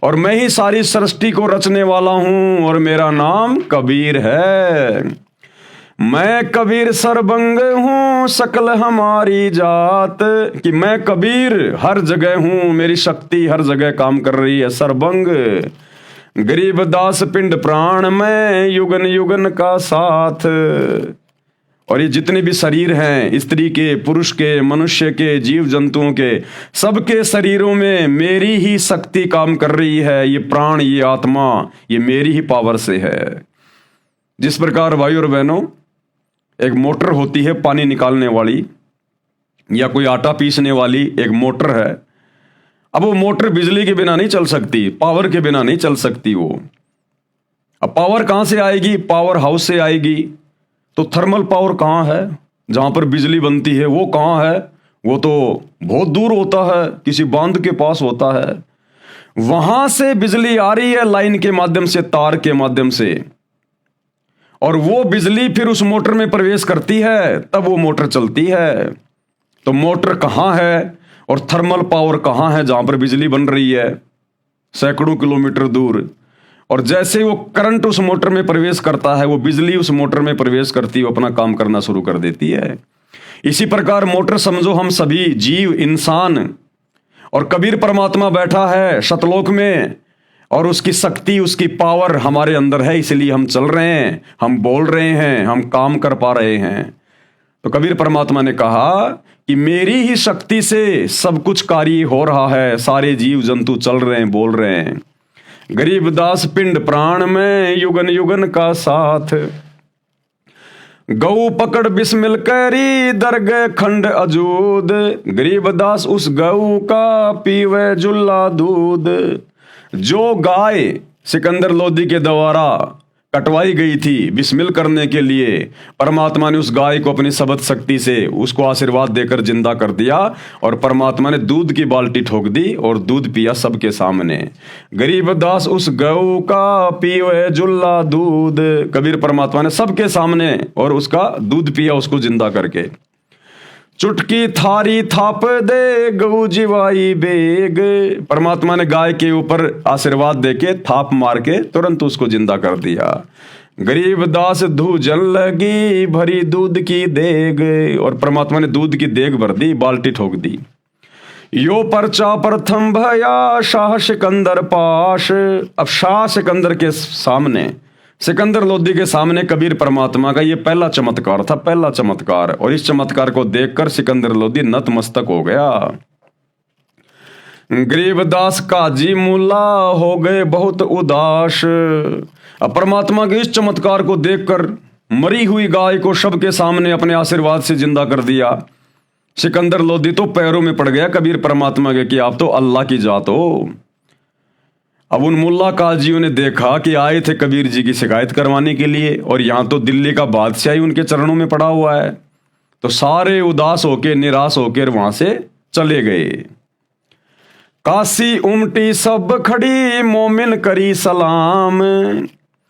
और मैं ही सारी सृष्टि को रचने वाला हूं और मेरा नाम कबीर है। मैं कबीर सरबंग हूं, सकल हमारी जात। कि मैं कबीर हर जगह हूं, मेरी शक्ति हर जगह काम कर रही है, सरबंग। गरीबदास पिंड प्राण में, युगन युगन का साथ। और ये जितने भी शरीर हैं, स्त्री के, पुरुष के, मनुष्य के, जीव जंतुओं के, सबके शरीरों में मेरी ही शक्ति काम कर रही है। ये प्राण, ये आत्मा, ये मेरी ही पावर से है। जिस प्रकार भाई और बहनों, एक मोटर होती है पानी निकालने वाली, या कोई आटा पीसने वाली एक मोटर है। अब वो मोटर बिजली के बिना नहीं चल सकती, पावर के बिना नहीं चल सकती वो। अब पावर कहां से आएगी? पावर हाउस से आएगी। तो थर्मल पावर कहाँ है? जहां पर बिजली बनती है वो कहाँ है? वो तो बहुत दूर होता है, किसी बांध के पास होता है। वहां से बिजली आ रही है लाइन के माध्यम से, तार के माध्यम से, और वो बिजली फिर उस मोटर में प्रवेश करती है, तब वो मोटर चलती है। तो मोटर कहाँ है और थर्मल पावर कहाँ है जहां पर बिजली बन रही है, सैकड़ों किलोमीटर दूर। और जैसे वो करंट उस मोटर में प्रवेश करता है, वो बिजली उस मोटर में प्रवेश करती है, वो अपना काम करना शुरू कर देती है। इसी प्रकार मोटर समझो हम सभी जीव, इंसान, और कबीर परमात्मा बैठा है सतलोक में, और उसकी शक्ति, उसकी पावर हमारे अंदर है, इसलिए हम चल रहे हैं, हम बोल रहे हैं, हम काम कर पा रहे हैं। तो कबीर परमात्मा ने कहा कि मेरी ही शक्ति से सब कुछ कार्य हो रहा है, सारे जीव जंतु चल रहे हैं, बोल रहे हैं। गरीबदास पिंड प्राण में युगन युगन का साथ, गऊ पकड़ बिस्मिल करी दरगह खंड अजूद। गरीबदास उस गऊ का पीवे जुल्ला दूध। जो गाय सिकंदर लोदी के द्वारा कटवाई गई थी बिस्मिल करने के लिए, परमात्मा ने उस गाय को अपनी शब्द शक्ति से उसको आशीर्वाद देकर जिंदा कर दिया, और परमात्मा ने दूध की बाल्टी ठोक दी और दूध पिया सबके सामने। गरीबदास उस गऊ का पीवे जुल्ला दूध, कबीर परमात्मा ने सबके सामने और उसका दूध पिया, उसको जिंदा करके। चुटकी थारी थाप दे गऊ जीवाई बेग, परमात्मा ने गाय के ऊपर आशीर्वाद देके थाप मार के तुरंत उसको जिंदा कर दिया। गरीबदास धूजन लगी भरी दूध की देग, और परमात्मा ने दूध की देग भर दी, बाल्टी ठोक दी। यो पर्चा प्रथम भया शाह सिकंदर पाश। अब शाह सिकंदर के सामने, सिकंदर लोदी के सामने कबीर परमात्मा का ये पहला चमत्कार था, पहला चमत्कार। और इस चमत्कार को देखकर सिकंदर लोदी नतमस्तक हो गया। गरीबदास काजी मुल्ला हो गए बहुत उदास। अब परमात्मा के इस चमत्कार को देखकर मरी हुई गाय को सबके सामने अपने आशीर्वाद से जिंदा कर दिया। सिकंदर लोदी तो पैरों में पड़ गया कबीर परमात्मा के कि आप तो अल्लाह की जात हो। अब उन मुल्ला काजियों ने देखा कि आए थे कबीर जी की शिकायत करवाने के लिए, और यहां तो दिल्ली का बादशाह ही उनके चरणों में पड़ा हुआ है, तो सारे उदास होके, निराश होकर वहां से चले गए। काशी उमटी सब खड़ी मोमिन करी सलाम।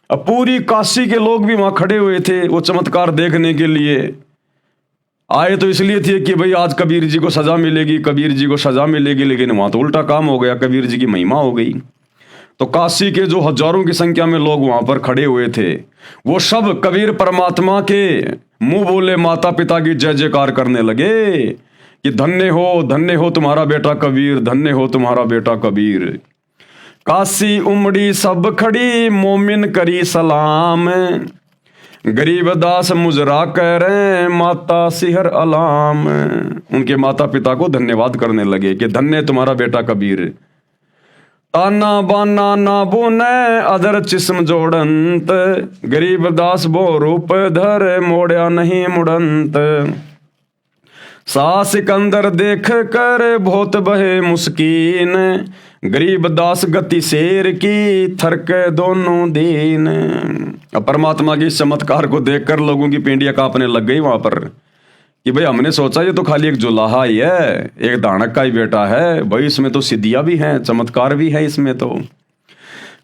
अब पूरी काशी के लोग भी वहां खड़े हुए थे वो चमत्कार देखने के लिए। आए तो इसलिए थे कि भाई आज कबीर जी को सजा मिलेगी, कबीर जी को सजा मिलेगी, लेकिन वहां तो उल्टा काम हो गया, कबीर जी की महिमा हो गई। तो काशी के जो हजारों की संख्या में लोग वहां पर खड़े हुए थे, वो सब कबीर परमात्मा के मुंह बोले माता पिता की जय जयकार करने लगे कि धन्य हो तुम्हारा बेटा कबीर, धन्य हो तुम्हारा बेटा कबीर। काशी उमड़ी सब खड़ी मोमिन करी सलाम। गरीबदास मुजरा कह रहे माता सिहर अलाम। उनके माता पिता को धन्यवाद करने लगे कि धन्य तुम्हारा बेटा कबीर। ताना बाना ना बुने अदर चिस्म जोड़ंत, गरीबदास बो रूप धर मोड़या नहीं मुड़ंत। सा सिकंदर देख कर बहुत बहे मुस्कीन, गरीबदास गति शेर की थरके दोनों दीन। अब परमात्मा के इस चमत्कार को देखकर लोगों की पेंडियां कांपने लग गई वहां पर कि भाई हमने सोचा ये तो खाली एक जुलाहा ही है, एक दानक का ही बेटा है, भाई इसमें तो सिद्धियां भी हैं, चमत्कार भी है इसमें तो।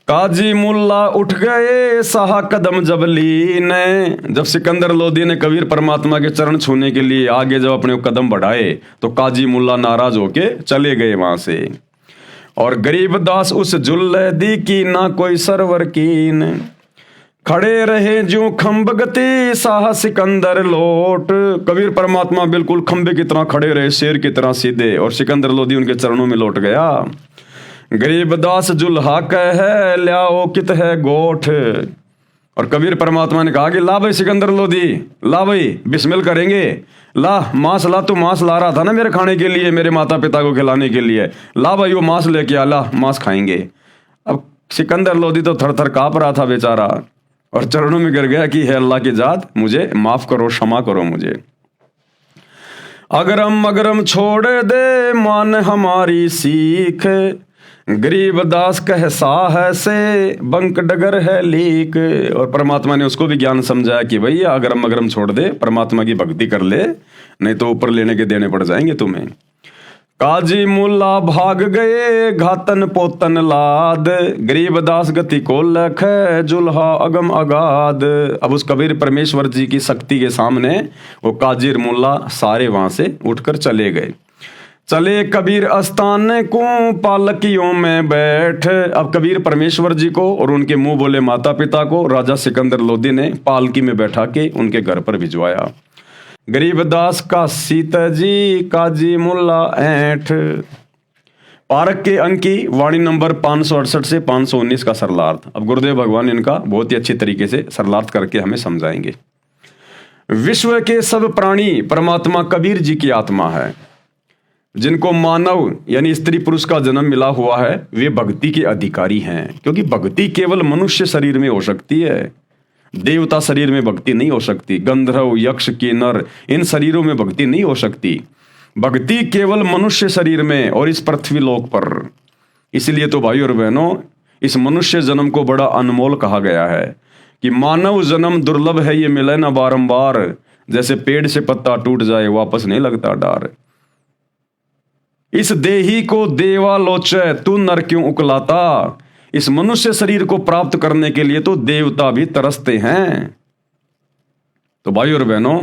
काजी मुल्ला उठ गए साहा कदम जब लीने। जब सिकंदर लोदी ने कबीर परमात्मा के चरण छूने के लिए आगे जब अपने कदम बढ़ाए तो काजी मुल्ला नाराज होके चले गए वहां से। और गरीबदास उस जुल्लदी की ना कोई सरवर कीन, खड़े रहे जो खंब गति साह सिकंदर लोट। कबीर परमात्मा बिल्कुल खंबे की तरह खड़े रहे, शेर की तरह सीधे, और सिकंदर लोदी उनके चरणों में लौट गया। गरीबदास जुल्हा कह ल्याओ कित है गोठ। और कबीर परमात्मा ने कहा कि ला भाई सिकंदर लोदी, ला भाई बिस्मिल करेंगे, ला मांस ला, तू मांस ला रहा था ना मेरे खाने के लिए, मेरे माता पिता को खिलाने के लिए, ला भाई वो मांस लेके आ, ला मांस खाएंगे। अब सिकंदर लोदी तो थर थर कांप रहा था बेचारा, और चरणों में गिर गया कि है अल्लाह की जात, मुझे माफ करो, क्षमा करो मुझे। अगरम अगरम छोड़ दे मान हमारी सीख, गरीबदास कह साह से बंक डगर है लीक। और परमात्मा ने उसको भी ज्ञान समझाया कि भैया अगरम अगरम छोड़ दे, परमात्मा की भक्ति कर ले, नहीं तो ऊपर लेने के देने पड़ जाएंगे तुम्हें। काजी मुल्ला भाग गए घातन पोतन लाद, गरीबदास गति को लख जुल्हा अगम अगाध। अब उस कबीर परमेश्वर जी की शक्ति के सामने वो काजी मुल्ला सारे वहां से उठकर चले गए। चले कबीर आस्थान को पालकियों में बैठ। अब कबीर परमेश्वर जी को और उनके मुंह बोले माता पिता को राजा सिकंदर लोदी ने पालकी में बैठा के उनके घर पर भिजवाया। गरीबदास का सीता जी काजी मुल्ला ऐठ। पारक के अंक की वाणी नंबर 568 से 519 का सरलार्थ। अब गुरुदेव भगवान इनका बहुत ही अच्छी तरीके से सरलार्थ करके हमें समझाएंगे। विश्व के सब प्राणी परमात्मा कबीर जी की आत्मा है। जिनको मानव यानी स्त्री पुरुष का जन्म मिला हुआ है वे भक्ति के अधिकारी हैं, क्योंकि भक्ति केवल मनुष्य शरीर में हो सकती है, देवता शरीर में भक्ति नहीं हो सकती। गंधर्व यक्ष किन्नर इन शरीरों में भक्ति नहीं हो सकती। भक्ति केवल मनुष्य शरीर में और इस पृथ्वी लोक पर। इसलिए तो भाई और बहनों इस मनुष्य जन्म को बड़ा अनमोल कहा गया है कि मानव जन्म दुर्लभ है, ये मिले ना बारंबार। जैसे पेड़ से पत्ता टूट जाए वापस नहीं लगता डार। इस देही को देवा लोचे तू नर क्यों उकलाता। इस मनुष्य शरीर को प्राप्त करने के लिए तो देवता भी तरसते हैं। तो भाई और बहनों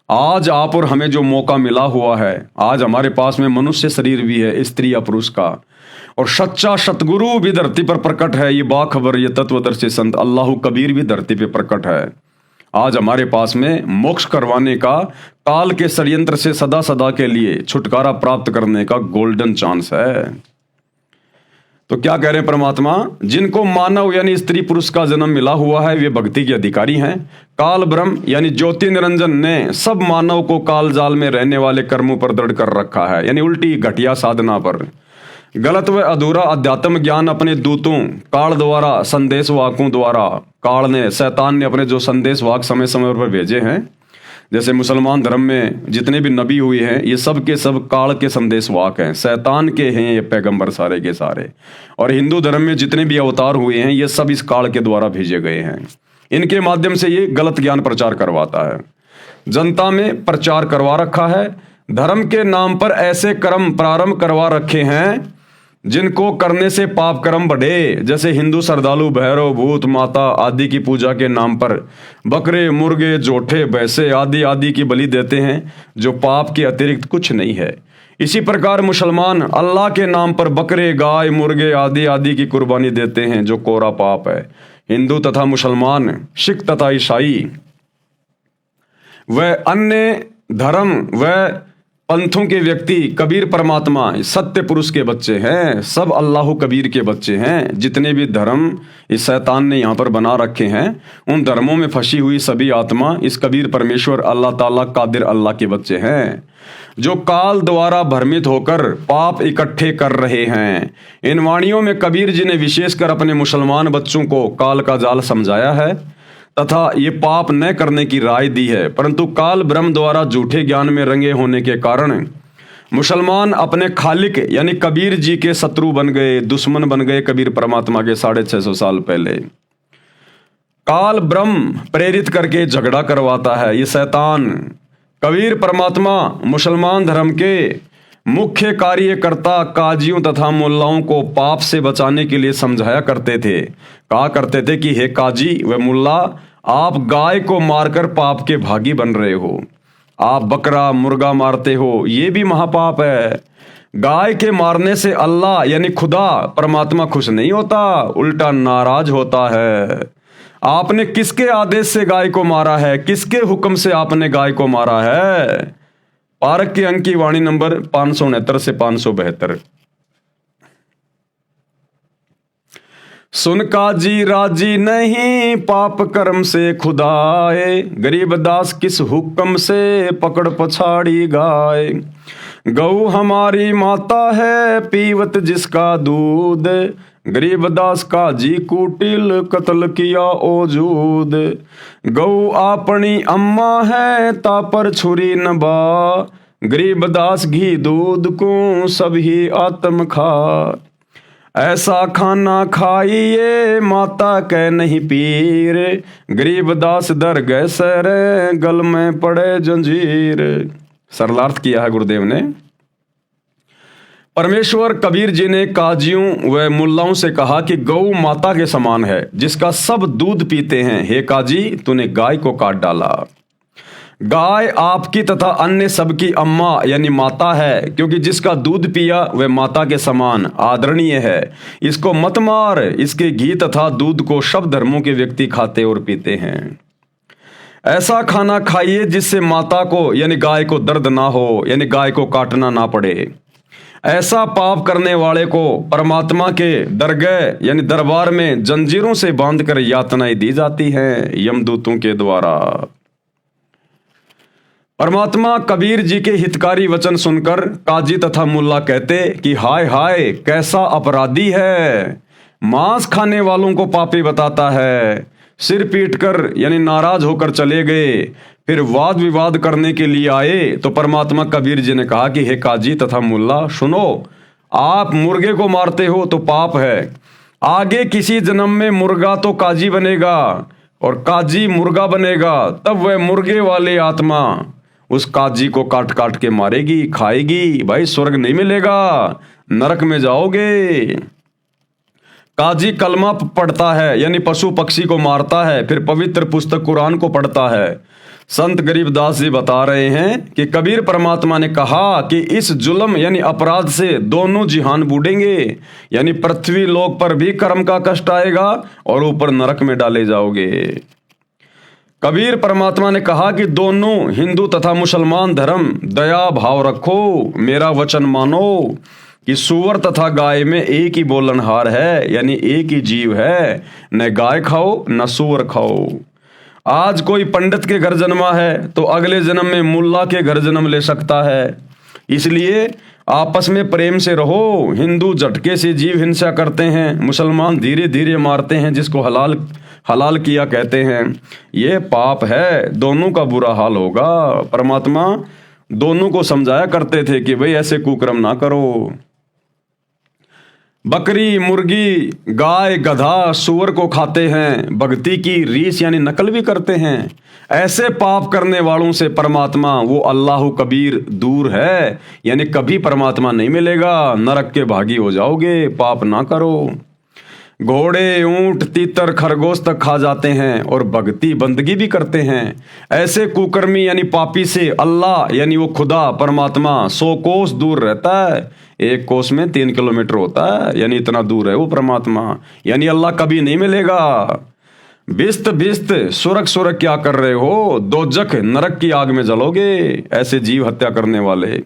आज आप और हमें जो मौका मिला हुआ है, आज हमारे पास में मनुष्य शरीर भी है स्त्री या पुरुष का, और सच्चा सतगुरु भी धरती पर प्रकट है। ये बाखबर ये तत्वदर्शी संत अल्लाह कबीर भी धरती पे प्रकट है। आज हमारे पास में मोक्ष करवाने का, काल के षड्यंत्र से सदा सदा के लिए छुटकारा प्राप्त करने का गोल्डन चांस है। तो क्या कह रहे हैं परमात्मा, जिनको मानव यानी स्त्री पुरुष का जन्म मिला हुआ है वे भक्ति के अधिकारी हैं। काल ब्रह्म यानी ज्योति निरंजन ने सब मानव को काल जाल में रहने वाले कर्मों पर दृढ़ कर रखा है, यानी उल्टी घटिया साधना पर। गलत व अधूरा अध्यात्म ज्ञान अपने दूतों काल द्वारा संदेश वाकों द्वारा, काल ने शैतान ने अपने जो संदेश वाक समय समय पर भेजे हैं, जैसे मुसलमान धर्म में जितने भी नबी हुए हैं ये सब के सब काल के संदेश वाक हैं, शैतान के हैं ये पैगंबर सारे के सारे। और हिंदू धर्म में जितने भी अवतार हुए हैं ये सब इस काल के द्वारा भेजे गए हैं। इनके माध्यम से ये गलत ज्ञान प्रचार करवाता है, जनता में प्रचार करवा रखा है। धर्म के नाम पर ऐसे कर्म प्रारंभ करवा रखे हैं जिनको करने से पाप कर्म बढ़े। जैसे हिंदू श्रद्धालु भैरव भूत माता आदि की पूजा के नाम पर बकरे मुर्गे जोठे भैंसे आदि आदि की बलि देते हैं, जो पाप के अतिरिक्त कुछ नहीं है। इसी प्रकार मुसलमान अल्लाह के नाम पर बकरे गाय मुर्गे आदि आदि की कुर्बानी देते हैं, जो कोरा पाप है। हिंदू तथा मुसलमान, सिख तथा ईसाई व अन्य धर्म व पंथों के व्यक्ति कबीर परमात्मा सत्य पुरुष के बच्चे हैं, सब अल्लाह कबीर के बच्चे हैं। जितने भी धर्म इस शैतान ने यहाँ पर बना रखे हैं उन धर्मों में फंसी हुई सभी आत्मा इस कबीर परमेश्वर अल्लाह ताला कादिर अल्लाह के बच्चे हैं, जो काल द्वारा भ्रमित होकर पाप इकट्ठे कर रहे हैं। इन वाणियों में कबीर जी ने विशेषकर अपने मुसलमान बच्चों को काल का जाल समझाया है तथा ये पाप न करने की राय दी है, परंतु काल ब्रह्म द्वारा झूठे ज्ञान में रंगे होने के कारण मुसलमान अपने खालिक यानी कबीर जी के शत्रु बन गए, दुश्मन बन गए। कबीर परमात्मा के 650 साल पहले काल ब्रह्म प्रेरित करके झगड़ा करवाता है ये शैतान। कबीर परमात्मा मुसलमान धर्म के मुख्य कार्यकर्ता काजियों तथा मुल्लाओं को पाप से बचाने के लिए समझाया करते थे। कहा करते थे कि हे काजी व मुल्ला, आप गाय को मारकर पाप के भागी बन रहे हो, आप बकरा मुर्गा मारते हो, ये भी महापाप है। गाय के मारने से अल्लाह यानी खुदा परमात्मा खुश नहीं होता, उल्टा नाराज होता है। आपने किसके आदेश से गाय को मारा है, किसके हुक्म से आपने गाय को मारा है? पारक के अंक की वाणी नंबर 569 से 572। सुन काजी राजी नहीं पाप कर्म से खुदाए, गरीबदास किस हुक्म से पकड़ पछाड़ी गाय। गऊ हमारी माता है पीवत जिसका दूध, गरीबदास काजी कुटिल कत्ल किया ओजूद। गऊ आपनी अम्मा है तापर छुरी नबा, गरीबदास घी दूध को सभी आत्म खा। ऐसा खाना खाइए माता कह नहीं पीर, गरीबदास दर गए सर गल में पड़े जंजीर। सरलार्थ किया है गुरुदेव ने। परमेश्वर कबीर जी ने काजियों व मुल्लाओं से कहा कि गौ माता के समान है, जिसका सब दूध पीते हैं। हे काजी, तूने गाय को काट डाला। गाय आपकी तथा अन्य सबकी अम्मा यानी माता है, क्योंकि जिसका दूध पिया वह माता के समान आदरणीय है। इसको मत मार। इसके घी तथा दूध को सब धर्मों के व्यक्ति खाते और पीते हैं। ऐसा खाना खाइए जिससे माता को यानी गाय को दर्द ना हो, यानी गाय को काटना ना पड़े। ऐसा पाप करने वाले को परमात्मा के दरगह यानी दरबार में जंजीरों से बांधकर यातनाएं दी जाती हैं यमदूतों के द्वारा। परमात्मा कबीर जी के हितकारी वचन सुनकर काजी तथा मुल्ला कहते कि हाय हाय, कैसा अपराधी है, मांस खाने वालों को पापी बताता है। सिर पीटकर यानी नाराज होकर चले गए। फिर वाद विवाद करने के लिए आए तो परमात्मा कबीर जी ने कहा कि हे काजी तथा मुल्ला, सुनो, आप मुर्गे को मारते हो तो पाप है। आगे किसी जन्म में मुर्गा तो काजी बनेगा और काजी मुर्गा बनेगा, तब वह मुर्गे वाले आत्मा उस काजी को काट काट के मारेगी, खाएगी। भाई स्वर्ग नहीं मिलेगा, नरक में जाओगे। काजी कलमा पढ़ता है यानी पशु पक्षी को मारता है, फिर पवित्र पुस्तक कुरान को पढ़ता है। संत गरीबदास जी बता रहे हैं कि कबीर परमात्मा ने कहा कि इस जुल्म यानी अपराध से दोनों जिहान बूढ़ेंगे, यानी पृथ्वी लोक पर भी कर्म का कष्ट आएगा और ऊपर नरक में डाले जाओगे। कबीर परमात्मा ने कहा कि दोनों हिंदू तथा मुसलमान धर्म दया भाव रखो, मेरा वचन मानो कि सूअर तथा गाय में एक ही बोलनहार है, यानी एक ही जीव है। न गाय खाओ न सूअर खाओ। आज कोई पंडित के घर जन्मा है तो अगले जन्म में मुल्ला के घर जन्म ले सकता है। इसलिए आपस में प्रेम से रहो। हिंदू झटके से जीव हिंसा करते हैं, मुसलमान धीरे धीरे मारते हैं, जिसको हलाल हलाल किया कहते हैं। ये पाप है, दोनों का बुरा हाल होगा। परमात्मा दोनों को समझाया करते थे कि भाई ऐसे कुकर्म ना करो। बकरी, मुर्गी, गाय, गधा, सूअर को खाते हैं, भक्ति की रीस यानी नकल भी करते हैं। ऐसे पाप करने वालों से परमात्मा वो अल्लाह कबीर दूर है, यानी कभी परमात्मा नहीं मिलेगा, नरक के भागी हो जाओगे। पाप ना करो। घोड़े, ऊंट, तीतर, खरगोश तक खा जाते हैं और भक्ति बंदगी भी करते हैं। ऐसे कुकर्मी यानी पापी से अल्लाह यानी वो खुदा परमात्मा 100 कोस दूर रहता है। एक कोस में 3 किलोमीटर होता है, यानी इतना दूर है वो परमात्मा, यानी अल्लाह कभी नहीं मिलेगा। बिस्त बिस्त सुरख सुरख क्या कर रहे हो, दोजख नरक की आग में जलोगे। ऐसे जीव हत्या करने वाले,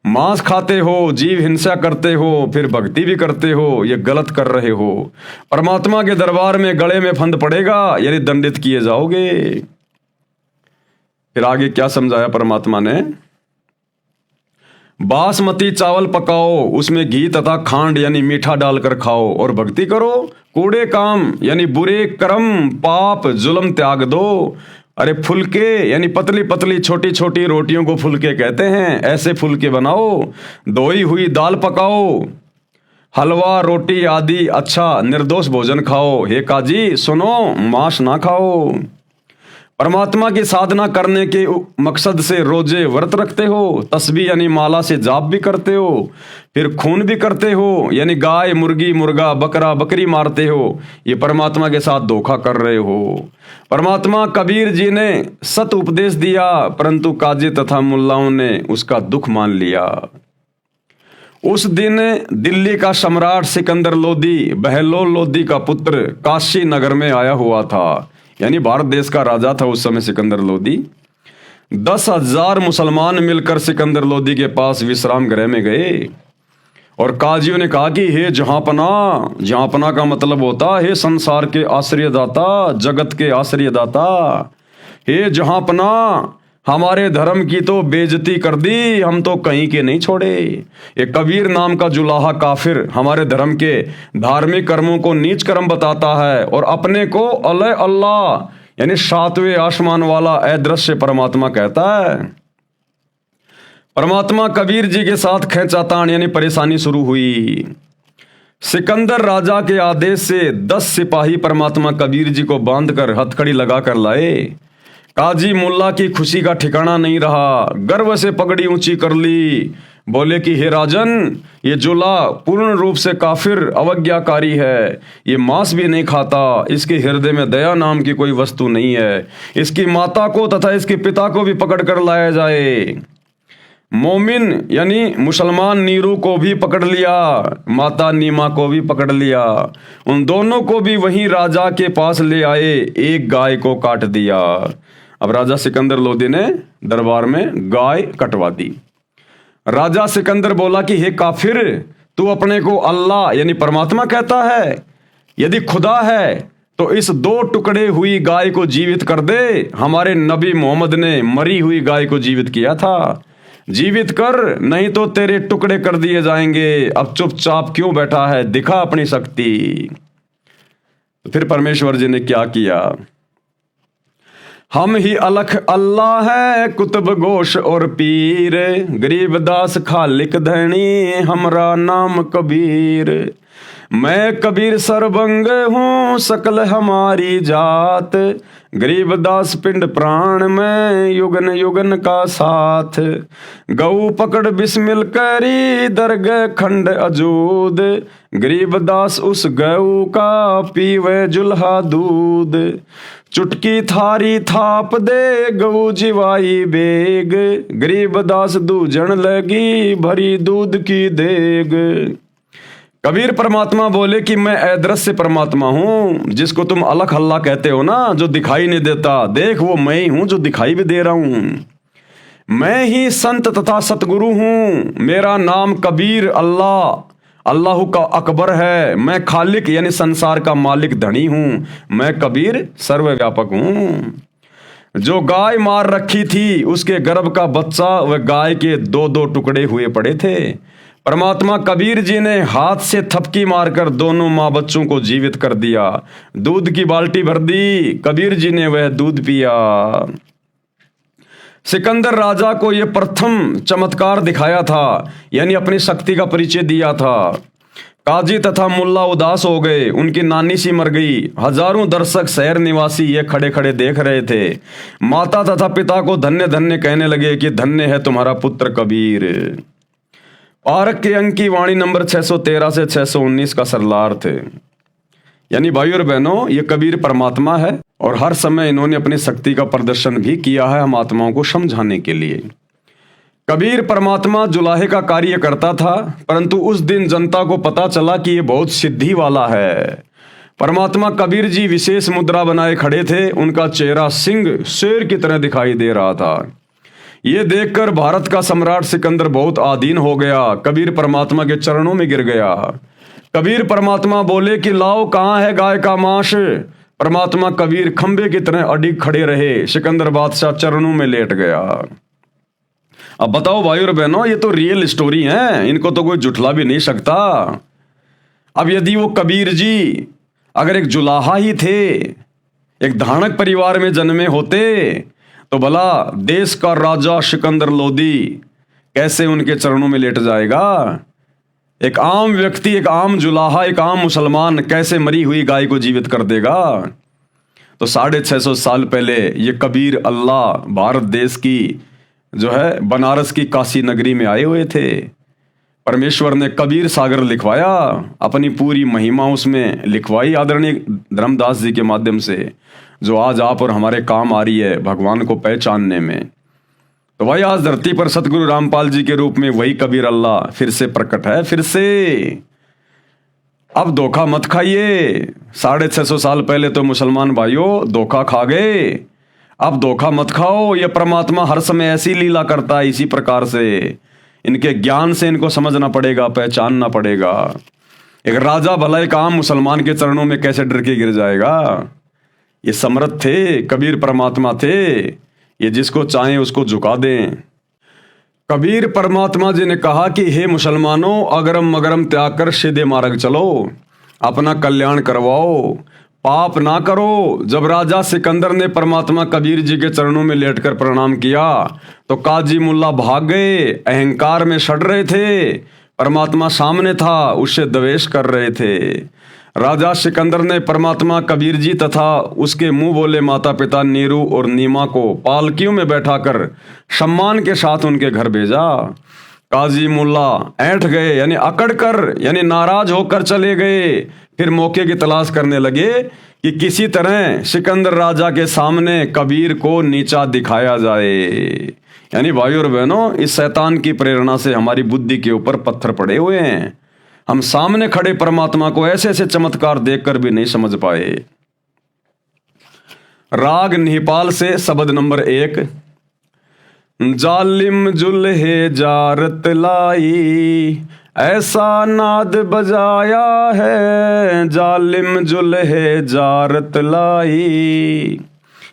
मांस खाते हो, जीव हिंसा करते हो, फिर भक्ति भी करते हो, ये गलत कर रहे हो। परमात्मा के दरबार में गले में फंद पड़ेगा, यानी दंडित किए जाओगे। फिर आगे क्या समझाया परमात्मा ने? बासमती चावल पकाओ, उसमें घी तथा खांड यानी मीठा डालकर खाओ और भक्ति करो। कूड़े काम यानी बुरे कर्म, पाप, जुल्म त्याग दो। अरे फुलके यानी पतली पतली छोटी छोटी रोटियों को फुलके कहते हैं, ऐसे फुलके बनाओ। धोई हुई दाल पकाओ, हलवा, रोटी आदि अच्छा निर्दोष भोजन खाओ। हे काजी सुनो, मांस ना खाओ। परमात्मा की साधना करने के मकसद से रोजे व्रत रखते हो, तस्बीह यानी माला से जाप भी करते हो, फिर खून भी करते हो, यानी गाय, मुर्गी, मुर्गा, बकरा, बकरी मारते हो। ये परमात्मा के साथ धोखा कर रहे हो। परमात्मा कबीर जी ने सत उपदेश दिया, परंतु काजी तथा मुल्लाओं ने उसका दुख मान लिया। उस दिन दिल्ली का सम्राट सिकंदर लोदी, बहलोल लोदी का पुत्र, काशी नगर में आया हुआ था, यानी भारत देश का राजा था उस समय सिकंदर लोदी। 10,000 मुसलमान मिलकर सिकंदर लोदी के पास विश्राम गृह में गए और काजियों ने कहा कि हे जहांपना, जहांपना का मतलब होता हे संसार के आश्रयदाता, जगत के आश्रयदाता। हे जहांपना, हमारे धर्म की तो बेइज्जती कर दी, हम तो कहीं के नहीं छोड़े। ये कबीर नाम का जुलाहा काफिर हमारे धर्म के धार्मिक कर्मों को नीच कर्म बताता है और अपने को अल्लाह यानी 7वें आसमान वाला अदृश्य परमात्मा कहता है। परमात्मा कबीर जी के साथ खींचातान यानी परेशानी शुरू हुई। सिकंदर राजा के आदेश से 10 सिपाही परमात्मा कबीर जी को बांधकर हथकड़ी लगाकर लाए। काजी मुल्ला की खुशी का ठिकाना नहीं रहा, गर्व से पगड़ी ऊंची कर ली, बोले कि हे राजन, ये जुला पूर्ण रूप से काफिर अवज्ञाकारी है, ये मांस भी नहीं खाता, इसके हृदय में दया नाम की कोई वस्तु नहीं है, इसकी माता को तथा इसके पिता को भी पकड़ कर लाया जाए। मोमिन यानी मुसलमान नीरू को भी पकड़ लिया, माता नीमा को भी पकड़ लिया, उन दोनों को भी वहीं राजा के पास ले आए, एक गाय को काट दिया। अब राजा सिकंदर लोदी ने दरबार में गाय कटवा दी। राजा सिकंदर बोला कि हे काफिर, तू अपने को अल्लाह यानी परमात्मा कहता है? यदि खुदा है तो इस 2 टुकड़े हुई गाय को जीवित कर दे। हमारे नबी मोहम्मद ने मरी हुई गाय को जीवित किया था, जीवित कर, नहीं तो तेरे टुकड़े कर दिए जाएंगे। अब चुपचाप क्यों बैठा है, दिखा अपनी शक्ति। तो फिर परमेश्वर जी ने क्या किया? हम ही अलख अल्लाह है, कुतुब गोश और पीर, गरीब दास खालिक धनी, हमरा नाम कबीर। मैं कबीर सरबंग हूँ, सकल हमारी जात, गरीब दास पिंड प्राण में, युगन युगन का साथ। गऊ पकड़ बिस्मिल करी, दरगह खंड अजूद, गरीब दास उस गऊ का पीवे जुल्हा दूध। चुटकी थारी थाप दे, गऊ जिवाई बेग, गरीब दास दूजन लगी, भरी दूध की देग। कबीर परमात्मा बोले कि मैं अदृश्य परमात्मा हूं, जिसको तुम अलख अल्लाह कहते हो ना, जो दिखाई नहीं देता, देख वो मैं ही हूं जो दिखाई भी दे रहा हूं। मैं ही संत तथा सतगुरु हूं, मेरा नाम कबीर अल्लाह अल्लाह का अकबर है। मैं खालिक यानी संसार का मालिक धनी हूं, मैं कबीर सर्वव्यापक हूं। जो गाय मार रखी थी उसके गर्भ का बच्चा वह गाय के 2-2 टुकड़े हुए पड़े थे। परमात्मा कबीर जी ने हाथ से थपकी मारकर दोनों माँ बच्चों को जीवित कर दिया। दूध की बाल्टी भर दी, कबीर जी ने वह दूध पिया। सिकंदर राजा को यह प्रथम चमत्कार दिखाया था, यानी अपनी शक्ति का परिचय दिया था। काजी तथा मुल्ला उदास हो गए, उनकी नानी सी मर गई। हजारों दर्शक शहर निवासी ये खड़े खड़े देख रहे थे। माता तथा पिता को धन्य धन्य कहने लगे कि धन्य है तुम्हारा पुत्र कबीर। पारक के अंक की वाणी नंबर 613 से 619 का सरलार्थ है। यानी भाइयों और बहनों, ये कबीर परमात्मा है और हर समय इन्होंने अपनी शक्ति का प्रदर्शन भी किया है हम आत्माओं को समझाने के लिए। कबीर परमात्मा जुलाहे का कार्य करता था, परंतु उस दिन जनता को पता चला कि ये बहुत सिद्धि वाला है। परमात्मा कबीर जी विशेष मुद्रा बनाए खड़े थे, उनका चेहरा सिंह शेर की तरह दिखाई दे रहा था। ये देखकर भारत का सम्राट सिकंदर बहुत आधीन हो गया, कबीर परमात्मा के चरणों में गिर गया। कबीर परमात्मा बोले कि लाओ, कहाँ है गाय का मांस? परमात्मा कबीर खंबे की तरह अडिग खड़े रहे, सिकंदर बादशाह चरणों में लेट गया। अब बताओ भाई और बहनों, ये तो रियल स्टोरी है, इनको तो कोई जुठला भी नहीं सकता। अब यदि वो कबीर जी अगर एक जुलाहा ही थे, एक धानक परिवार में जन्मे होते, तो भला देश का राजा सिकंदर लोदी कैसे उनके चरणों में लेट जाएगा? एक आम व्यक्ति, एक आम जुलाहा, एक आम मुसलमान कैसे मरी हुई गाय को जीवित कर देगा? तो 650 साल पहले ये कबीर अल्लाह भारत देश की जो है बनारस की काशी नगरी में आए हुए थे। परमेश्वर ने कबीर सागर लिखवाया, अपनी पूरी महिमा उसमें लिखवाई आदरणीय धर्मदास जी के माध्यम से, जो आज आप और हमारे काम आ रही है भगवान को पहचानने में। तो भाई आज धरती पर सतगुरु रामपाल जी के रूप में वही कबीर अल्लाह फिर से प्रकट है, फिर से। अब धोखा मत खाइए। 650 साल पहले तो मुसलमान भाइयों धोखा खा गए, अब धोखा मत खाओ। यह परमात्मा हर समय ऐसी लीला करता है, इसी प्रकार से। इनके ज्ञान से इनको समझना पड़ेगा, पहचानना पड़ेगा। एक राजा भला एक आम मुसलमान के चरणों में कैसे डर के गिर जाएगा? ये समर्थ थे, कबीर परमात्मा थे, ये जिसको चाहें उसको झुका दें। कबीर परमात्मा जी ने कहा कि हे मुसलमानों, अगरम मगरम त्याग कर सीधे मार्ग चलो, अपना कल्याण करवाओ, पाप ना करो। जब राजा सिकंदर ने परमात्मा कबीर जी के चरणों में लेटकर प्रणाम किया तो काजी मुल्ला भाग गए, अहंकार में सड़ रहे थे। परमात्मा सामने था, उससे द्वेष कर रहे थे। राजा सिकंदर ने परमात्मा कबीर जी तथा उसके मुंह बोले माता पिता नीरू और नीमा को पालकियों में बैठाकर सम्मान के साथ उनके घर भेजा। काजी मुल्ला ऐंठ गए यानी अकड़ कर यानी नाराज होकर चले गए। फिर मौके की तलाश करने लगे कि किसी तरह सिकंदर राजा के सामने कबीर को नीचा दिखाया जाए। यानी भाइयों और बहनों, इस शैतान की प्रेरणा से हमारी बुद्धि के ऊपर पत्थर पड़े हुए हैं। हम सामने खड़े परमात्मा को ऐसे ऐसे चमत्कार देखकर भी नहीं समझ पाए। राग निहिपाल से शब्द नंबर 1। जालिम जुल्हे जारत लाई, ऐसा नाद बजाया है, जालिम जुल्हे जारत लाई।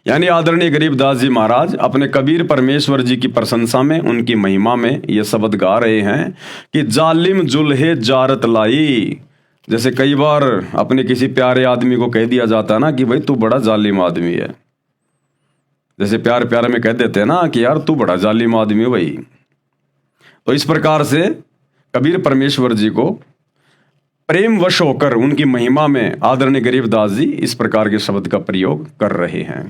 यानी आदरणीय गरीबदास जी महाराज अपने कबीर परमेश्वर जी की प्रशंसा में, उनकी महिमा में ये शब्द गा रहे हैं कि जालिम जुल्हे जारत लाई। जैसे कई बार अपने किसी प्यारे आदमी को कह दिया जाता है ना कि भाई तू बड़ा जालिम आदमी है। जैसे प्यार प्यार में कह देते हैं ना कि यार तू बड़ा जालिम आदमी है भाई। तो इस प्रकार से कबीर परमेश्वर जी को प्रेम वश होकर उनकी महिमा में आदरणीय गरीबदास जी इस प्रकार के शब्द का प्रयोग कर रहे हैं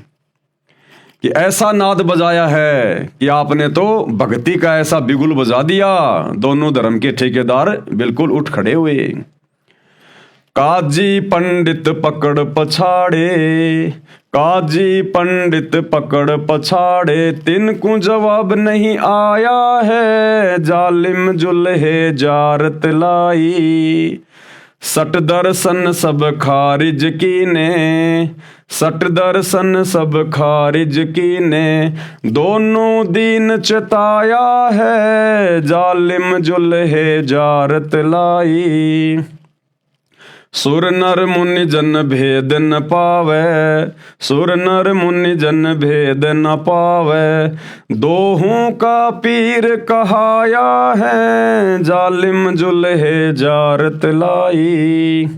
कि ऐसा नाद बजाया है कि आपने तो भक्ति का ऐसा बिगुल बजा दिया, दोनों धर्म के ठेकेदार बिल्कुल उठ खड़े हुए। काजी पंडित पकड़ पछाड़े, काजी पंडित पकड़ पछाड़े, तिनको जवाब नहीं आया है, जालिम जुल्हे जारत लाई। सट दर्शन सब खारिज कीने, सट दर्शन सब खारिज कीने, दोनों दीन चिताया है, जालिम जुल्हे जारत लाई। सुर नर मुनि जन भेद न पावे, सुर नर मुनि जन भेद न पावे, दोहों का पीर कहाया है, जालिम जुल्हे जारत लाई।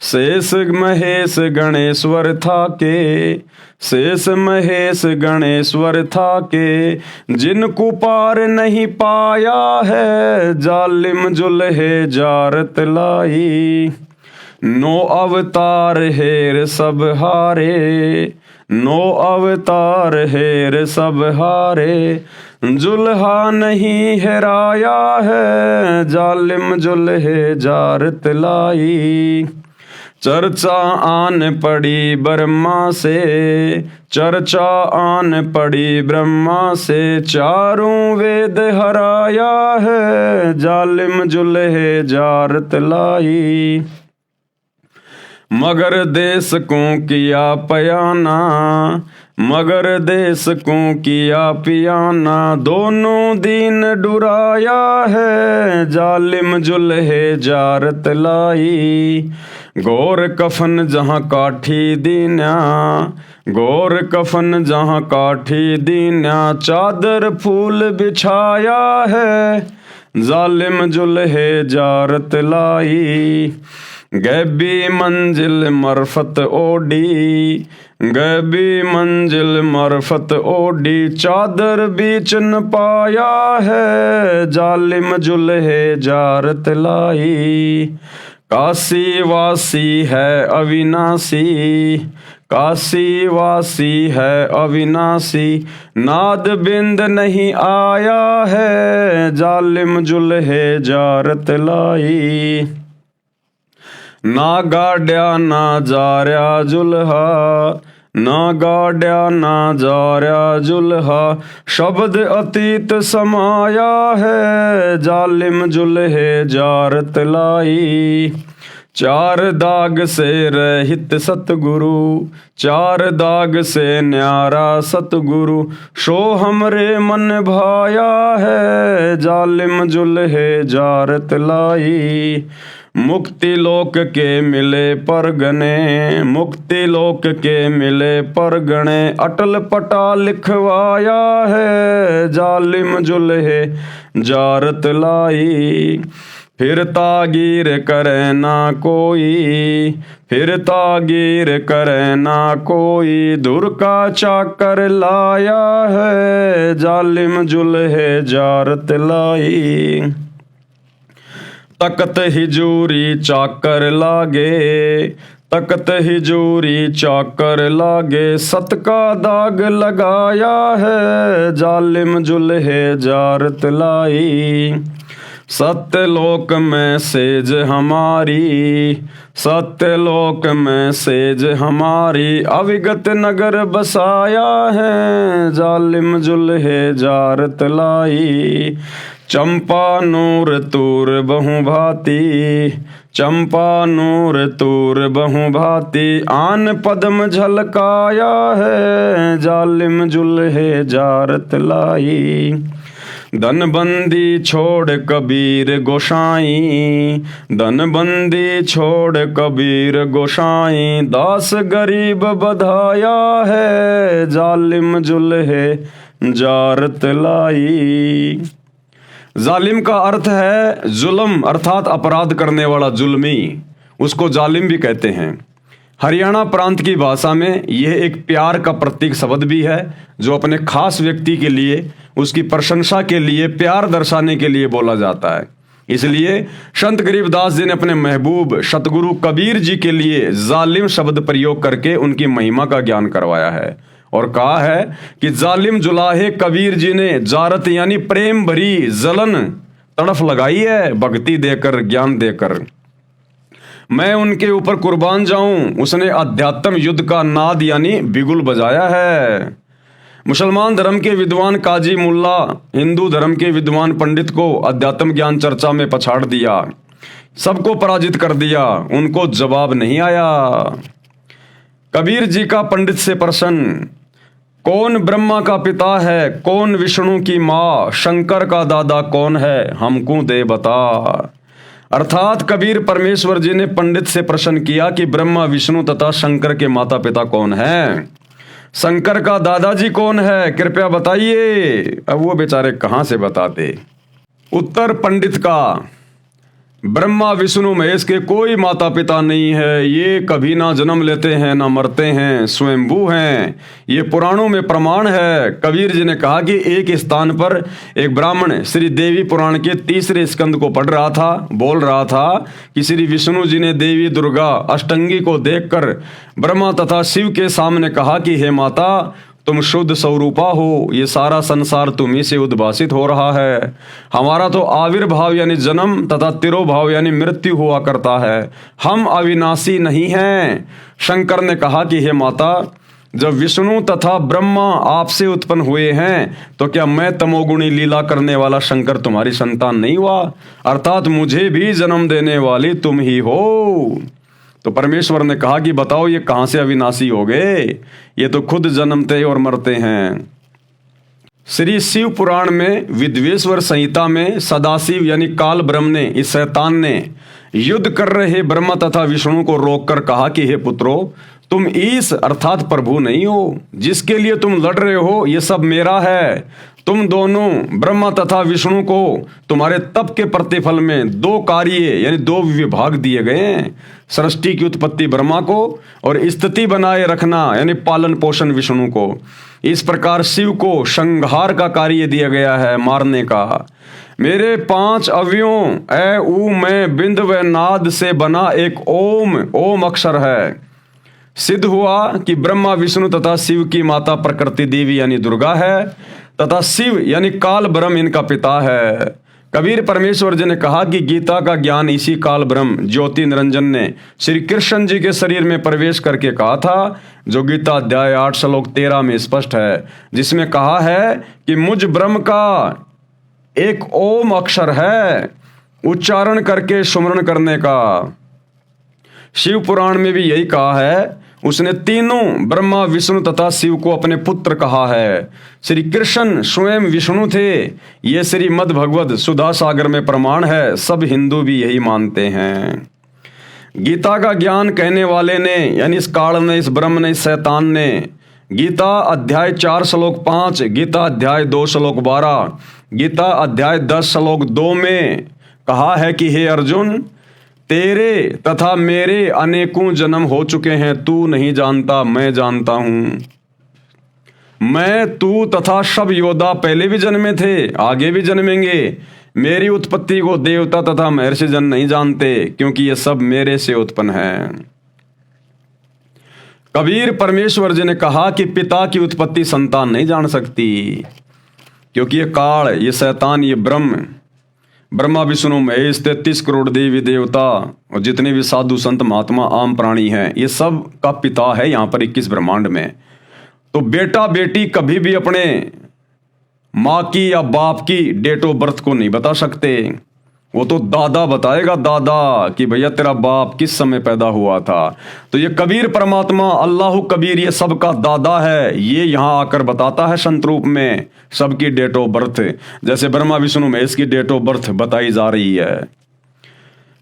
शेष महेश गणेश्वर था के, शेष महेश गणेश्वर था के, जिनको पार नहीं पाया है, जालिम जुल्हे जारत लाई। नो अवतार हेर सब हारे, नो अवतार हेर सब हारे, जुल्हा नहीं हेराया है, जालिम जुल्हे जारत लाई। चर्चा आन पड़ी ब्रह्मा से, चर्चा आन पड़ी ब्रह्मा से, चारों वेद हराया है, जालिम जुल्हे जारत लाई। मगर देश को किया पयाना, मगर देश को किया पियाना, दोनों दीन डुराया है, जालिम जुल्हे जारत लाई। गौर कफन जहाँ काठी दीन्या, गौर कफन जहाँ काठी दीन्या, चादर फूल बिछाया है, जालिम जुल्हे जारत लाई। गैबी मंजिल मरफत ओडी, गैबी मंजिल मरफत ओडी, चादर बीच न पाया है, जालिम जुल्हे जारत लाई। काशी वासी है अविनाशी, काशी वासी है अविनाशी, नाद बिंद नहीं आया है, जालिम जुल्हे जारत लाई। ना गाड्या ना जार्या जुल्हा, ना गाड्या ना जार्या जुल्हा, शब्द अतीत समाया है, जालिम जुल्हे जारत लाई। चार दाग से रहित सतगुरु, चार दाग से न्यारा सतगुरु, शो हमरे मन भाया है, जालिम जुल्हे जारत लाई। मुक्ति लोक के मिले परगने, मुक्ति लोक के मिले परगणे, अटल पटा लिखवाया है, जालिम जुल्हे जारत लाई। फिर तागीर करे ना कोई, फिर तागीर करे ना कोई, धुर का चाकर लाया है, जालिम जुल्हे जारत लाई। तकत हिजूरी चाकर लागे, तकत हिजूरी चाकर लागे, सत का दाग लगाया है, जालिम जुल्हे जारत लाई। सत्यलोक में सेज हमारी, सत्यलोक में सेज हमारी, अविगत नगर बसाया है, जालिम जुल्हे जारत लाई। चंपा नूर तूर बहु भांति, चंपा नूर तूर बहु भांति, आन पद्म झलकाया है, जालिम जुल्हे जारत लाई। धनबंदी छोड़ कबीर गोसाई, धनबंदी छोड़ कबीर गोसाई, दास गरीब बधाया है, जालिम जुल्हे जारत लाई। जालिम का अर्थ है जुल्म अर्थात अपराध करने वाला, जुल्मी, उसको जालिम भी कहते हैं। हरियाणा प्रांत की भाषा में यह एक प्यार का प्रतीक शब्द भी है, जो अपने खास व्यक्ति के लिए, उसकी प्रशंसा के लिए, प्यार दर्शाने के लिए बोला जाता है। इसलिए संत गरीबदास जी ने अपने महबूब सतगुरु कबीर जी के लिए जालिम शब्द प्रयोग करके उनकी महिमा का ज्ञान करवाया है और कहा है कि जालिम जुलाहे कबीर जी ने जारत यानी प्रेम भरी जलन तड़फ लगाई है, भक्ति देकर, ज्ञान देकर। मैं उनके ऊपर कुर्बान जाऊं, उसने अध्यात्म युद्ध का नाद यानी बिगुल बजाया है। मुसलमान धर्म के विद्वान काजी मुल्ला हिंदू धर्म के विद्वान पंडित को अध्यात्म ज्ञान चर्चा में पछाड़ दिया, सबको पराजित कर दिया, उनको जवाब नहीं आया। कबीर जी का पंडित से प्रश्न, कौन ब्रह्मा का पिता है, कौन विष्णु की माँ, शंकर का दादा कौन है, हमको दे बता। अर्थात कबीर परमेश्वर जी ने पंडित से प्रश्न किया कि ब्रह्मा विष्णु तथा शंकर के माता पिता कौन हैं, शंकर का दादाजी कौन है, कृपया बताइए। अब वो बेचारे कहां से बताते। उत्तर पंडित का, ब्रह्मा विष्णु महेश के कोई माता पिता नहीं है, ये कभी ना जन्म लेते हैं ना मरते हैं, स्वयंभू हैं, ये पुराणों में प्रमाण है। कबीर जी ने कहा कि एक स्थान पर एक ब्राह्मण श्री देवी पुराण के 3 स्कंद को पढ़ रहा था, बोल रहा था कि श्री विष्णु जी ने देवी दुर्गा अष्टंगी को देखकर ब्रह्मा तथा शिव के सामने कहा कि हे माता, तुम शुद्ध स्वरूपा हो, ये सारा संसार तुम्ही से उद्भासित हो रहा है, हमारा तो आविर्भाव यानी जन्म तथा तिरोभाव यानी मृत्यु हुआ करता है, हम अविनाशी नहीं हैं। शंकर ने कहा कि हे माता, जब विष्णु तथा ब्रह्मा आपसे उत्पन्न हुए हैं तो क्या मैं तमोगुणी लीला करने वाला शंकर तुम्हारी संतान नहीं हुआ, अर्थात मुझे भी जन्म देने वाली तुम ही हो। तो परमेश्वर ने कहा कि बताओ ये कहां से अविनाशी हो गए, ये तो खुद जन्मते और मरते हैं। श्री शिव पुराण में विद्वेश्वर संहिता में सदाशिव यानी काल ब्रह्म ने, इस शैतान ने युद्ध कर रहे ब्रह्मा तथा विष्णु को रोककर कहा कि हे पुत्रों, तुम ईश अर्थात प्रभु नहीं हो, जिसके लिए तुम लड़ रहे हो ये सब मेरा है। तुम दोनों ब्रह्मा तथा विष्णु को तुम्हारे तप के प्रतिफल में 2 कार्य यानी 2 विभाग दिए गए हैं। सृष्टि की उत्पत्ति ब्रह्मा को और स्थिति बनाए रखना यानी पालन पोषण विष्णु को। इस प्रकार शिव को संहार का कार्य दिया गया है, मारने का। मेरे 5 अवयवों ए ऊ मैं बिंद व नाद से बना एक ओम अक्षर है। सिद्ध हुआ कि ब्रह्मा विष्णु तथा शिव की माता प्रकृति देवी यानी दुर्गा है तथा शिव यानी काल ब्रह्म इनका पिता है। कबीर परमेश्वर जी ने कहा कि गीता का ज्ञान इसी काल ब्रह्म ज्योति निरंजन ने श्री कृष्ण जी के शरीर में प्रवेश करके कहा था, जो गीता अध्याय 8 श्लोक 13 में स्पष्ट है, जिसमें कहा है कि मुझ ब्रह्म का एक ओम अक्षर है, उच्चारण करके सुमरण करने का। शिव पुराण में भी यही कहा है, उसने तीनों ब्रह्मा विष्णु तथा शिव को अपने पुत्र कहा है। श्री कृष्ण स्वयं विष्णु थे, ये श्रीमद् भगवद सुधा सागर में प्रमाण है, सब हिंदू भी यही मानते हैं। गीता का ज्ञान कहने वाले ने यानी इस काल ने, इस ब्रह्म ने, इस शैतान ने गीता अध्याय 4 श्लोक 5, गीता अध्याय 2 श्लोक 12, गीता अध्याय 10 श्लोक 2 में कहा है कि हे अर्जुन, तेरे तथा मेरे अनेकों जन्म हो चुके हैं, तू नहीं जानता, मैं जानता हूं। मैं, तू तथा सब योद्धा पहले भी जन्मे थे, आगे भी जन्मेंगे। मेरी उत्पत्ति को देवता तथा महर्षि जन नहीं जानते, क्योंकि ये सब मेरे से उत्पन्न है। कबीर परमेश्वर जी ने कहा कि पिता की उत्पत्ति संतान नहीं जान सकती, क्योंकि ये काल, ये शैतान, ये ब्रह्म ब्रह्मा विष्णु महेश 33 करोड़ देवी देवता और जितने भी साधु संत महात्मा आम प्राणी हैं, ये सब का पिता है यहाँ पर 21 ब्रह्मांड में। तो बेटा बेटी कभी भी अपने माँ की या बाप की डेट ऑफ बर्थ को नहीं बता सकते। वो तो दादा बताएगा, दादा, कि भैया तेरा बाप किस समय पैदा हुआ था। तो ये कबीर परमात्मा अल्लाह कबीर ये सबका दादा है, ये यहाँ आकर बताता है संत रूप में सबकी डेट ऑफ बर्थ, जैसे ब्रह्मा विष्णु महेश की डेट ऑफ बर्थ बताई जा रही है।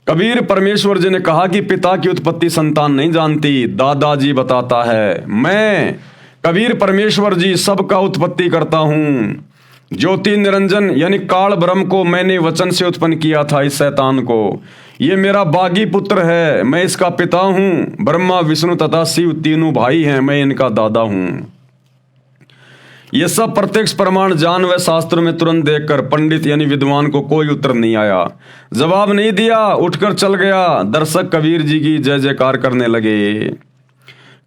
कबीर परमेश्वर जी ने कहा कि पिता की उत्पत्ति संतान नहीं जानती, दादाजी बताता है। मैं कबीर परमेश्वर जी सबका उत्पत्ति करता हूँ। ज्योति निरंजन यानी काल ब्रह्म को मैंने वचन से उत्पन्न किया था, इस शैतान को। ये मेरा बागी पुत्र है, मैं इसका पिता हूँ। ब्रह्मा विष्णु तथा शिव तीनों भाई हैं, मैं इनका दादा हूँ। ये सब प्रत्यक्ष प्रमाण जान व शास्त्र में तुरंत देखकर पंडित यानी विद्वान को कोई उत्तर नहीं आया, जवाब नहीं दिया, उठकर चल गया। दर्शक कबीर जी की जय जयकार करने लगे।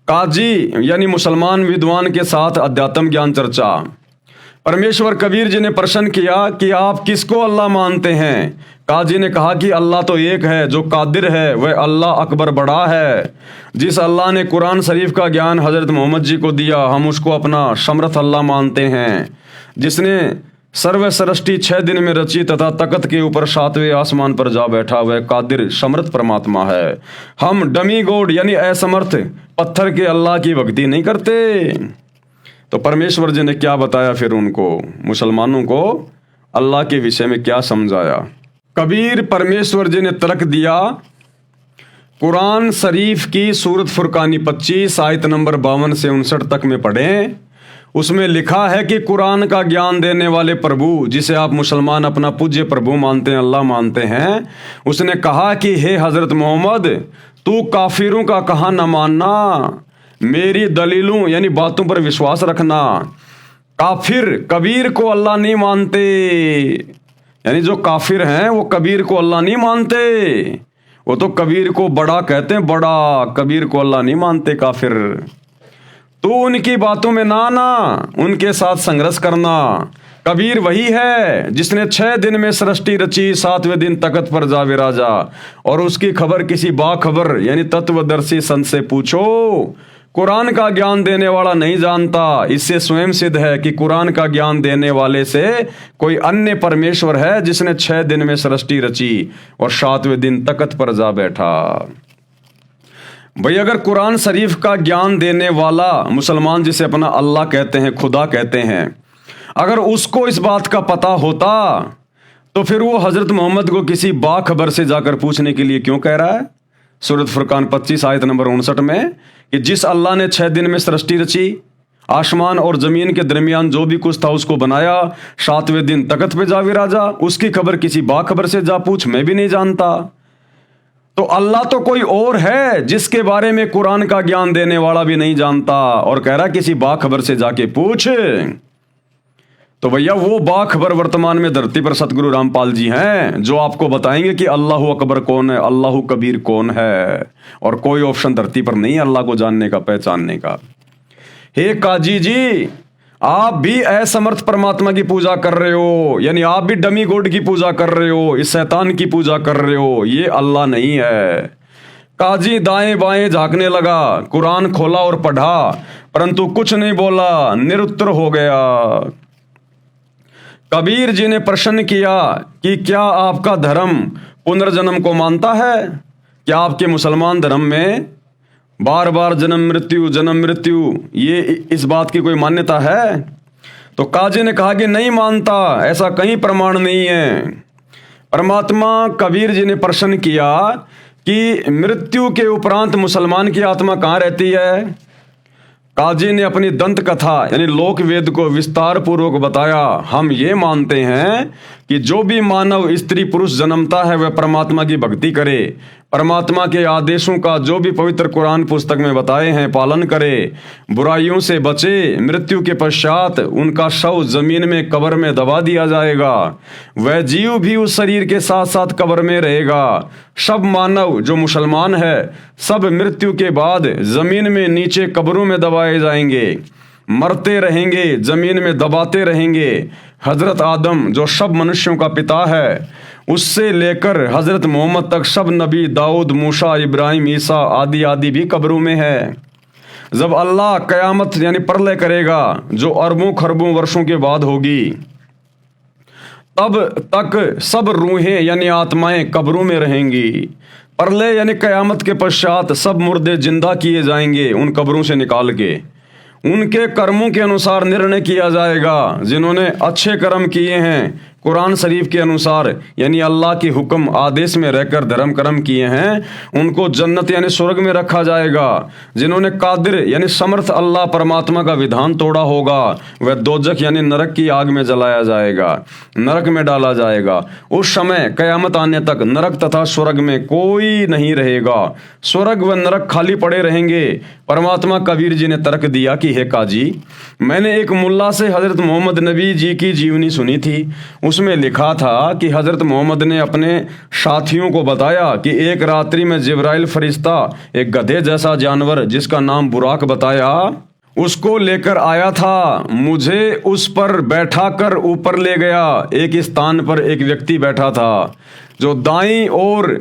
काजी यानी मुसलमान विद्वान के साथ अध्यात्म ज्ञान चर्चा। परमेश्वर कबीर जी ने प्रश्न किया कि आप किसको अल्लाह मानते हैं। काजी ने कहा कि अल्लाह तो एक है, जो कादिर है वह अल्लाह अकबर बड़ा है। जिस अल्लाह ने कुरान शरीफ का ज्ञान हजरत मोहम्मद जी को दिया, हम उसको अपना समर्थ अल्लाह मानते हैं। जिसने सर्व सृष्टि 6 दिन में रची तथा तख्त के ऊपर 7वें आसमान पर जा बैठा, वह कादिर समर्थ परमात्मा है। हम डमी गॉड यानी असमर्थ पत्थर के अल्लाह की भक्ति नहीं करते। तो परमेश्वर जी ने क्या बताया फिर उनको, मुसलमानों को अल्लाह के विषय में क्या समझाया। कबीर परमेश्वर जी ने तर्क दिया। कुरान शरीफ की सूरत फुरकानी 25 आयत नंबर 52 से 59 तक में पढ़ें। उसमें लिखा है कि कुरान का ज्ञान देने वाले प्रभु, जिसे आप मुसलमान अपना पूज्य प्रभु मानते हैं, अल्लाह मानते हैं, उसने कहा कि हे हजरत मोहम्मद, तू काफिरों का कहा न मानना, मेरी दलीलों यानी बातों पर विश्वास रखना। काफिर कबीर को अल्लाह नहीं मानते, यानी जो काफिर हैं वो कबीर को अल्लाह नहीं मानते। वो तो कबीर को बड़ा कहते हैं, बड़ा, कबीर को अल्लाह नहीं मानते काफिर। तो उनकी बातों में ना आना, उनके साथ संघर्ष करना। कबीर वही है जिसने 6 दिन में सृष्टि रची, 7वें दिन तख्त पर जा विराजा। और उसकी खबर किसी बाखबर यानी तत्वदर्शी संत से पूछो। कुरान का ज्ञान देने वाला नहीं जानता। इससे स्वयं सिद्ध है कि कुरान का ज्ञान देने वाले से कोई अन्य परमेश्वर है, जिसने 6 दिन में सृष्टि रची और 7वें दिन तख्त पर जा बैठा। भाई अगर कुरान शरीफ का ज्ञान देने वाला मुसलमान जिसे अपना अल्लाह कहते हैं, खुदा कहते हैं, अगर उसको इस बात का पता होता तो फिर वो हजरत मोहम्मद को किसी बाखबर से जाकर पूछने के लिए क्यों कह रहा है। सूरत फुरकान 25 आयत नंबर 59 में कि जिस अल्लाह ने 6 दिन में सृष्टि रची, आसमान और जमीन के दरमियान जो भी कुछ था उसको बनाया, 7वें दिन तख्त पे जा विराजा, उसकी खबर किसी बाखबर से जा पूछ, मैं भी नहीं जानता। तो अल्लाह तो कोई और है जिसके बारे में कुरान का ज्ञान देने वाला भी नहीं जानता, और कह रहा किसी बाखबर से जाके पूछ। तो भैया वो बाखबर वर्तमान में धरती पर सतगुरु रामपाल जी हैं, जो आपको बताएंगे कि अल्लाह अकबर कौन है, अल्लाह कबीर कौन है। और कोई ऑप्शन धरती पर नहीं है अल्लाह को जानने का, पहचानने का। हे काजी जी, आप भी असमर्थ परमात्मा की पूजा कर रहे हो, यानी आप भी डमी गॉड की पूजा कर रहे हो, इस शैतान की पूजा कर रहे हो, ये अल्लाह नहीं है। काजी दाएं बाएं झांकने लगा, कुरान खोला और पढ़ा, परंतु कुछ नहीं बोला, निरुत्तर हो गया। कबीर जी ने प्रश्न किया कि क्या आपका धर्म पुनर्जन्म को मानता है? क्या आपके मुसलमान धर्म में बार बार जन्म मृत्यु ये इस बात की कोई मान्यता है? तो काजी ने कहा कि नहीं मानता, ऐसा कहीं प्रमाण नहीं है। परमात्मा कबीर जी ने प्रश्न किया कि मृत्यु के उपरांत मुसलमान की आत्मा कहाँ रहती है? काजी ने अपनी दंत कथा यानी लोक वेद को विस्तार पूर्वक बताया। हम ये मानते हैं कि जो भी मानव स्त्री पुरुष जन्मता है वह परमात्मा की भक्ति करे, परमात्मा के आदेशों का जो भी पवित्र कुरान पुस्तक में बताए हैं पालन करे, बुराइयों से बचे। मृत्यु के पश्चात उनका शव जमीन में कब्र में दबा दिया जाएगा, वह जीव भी उस शरीर के साथ साथ कब्र में रहेगा। सब मानव जो मुसलमान है सब मृत्यु के बाद जमीन में नीचे कब्रों में दबाए जाएंगे, मरते रहेंगे, जमीन में दबाते रहेंगे। हजरत आदम जो सब मनुष्यों का पिता है, उससे लेकर हज़रत मोहम्मद तक सब नबी दाऊद, मूसा, इब्राहिम, ईसा आदि आदि भी कब्रों में है। जब अल्लाह क़यामत यानी प्रलय करेगा जो अरबों खरबों वर्षों के बाद होगी, तब तक सब रूहें यानी आत्माएं कब्रों में रहेंगी। प्रलय यानी क़यामत के पश्चात सब मुर्दे जिंदा किए जाएंगे उन कब्रों से निकाल के। उनके कर्मों के अनुसार निर्णय किया जाएगा। जिन्होंने अच्छे कर्म किए हैं कुरान शरीफ के अनुसार यानी अल्लाह के हुक्म आदेश में रहकर धर्म कर्म किए हैं उनको जन्नत यानी स्वर्ग में रखा जाएगा। जिन्होंने कादिर यानी समर्थ अल्लाह परमात्मा का विधान तोड़ा होगा वह दोजख यानी नरक की आग में जलाया जाएगा, नरक में डाला जाएगा। उस समय क़यामत आने तक नरक तथा स्वर्ग में कोई नहीं रहेगा। स्वर्ग व नरक खाली पड़े रहेंगे। परमात्मा कबीर जी ने तर्क दिया कि हे काजी, मैंने एक मुल्ला से हज़रत मोहम्मद नबी जी की जीवनी सुनी थी। उसमें लिखा था कि हज़रत मोहम्मद ने अपने साथियों को बताया कि एक रात्रि में जिब्राइल फरिश्ता एक गधे जैसा जानवर जिसका नाम बुराक बताया उसको लेकर आया था। मुझे उस पर बैठा कर ऊपर ले गया। एक स्थान पर एक व्यक्ति बैठा था जो दाईं ओर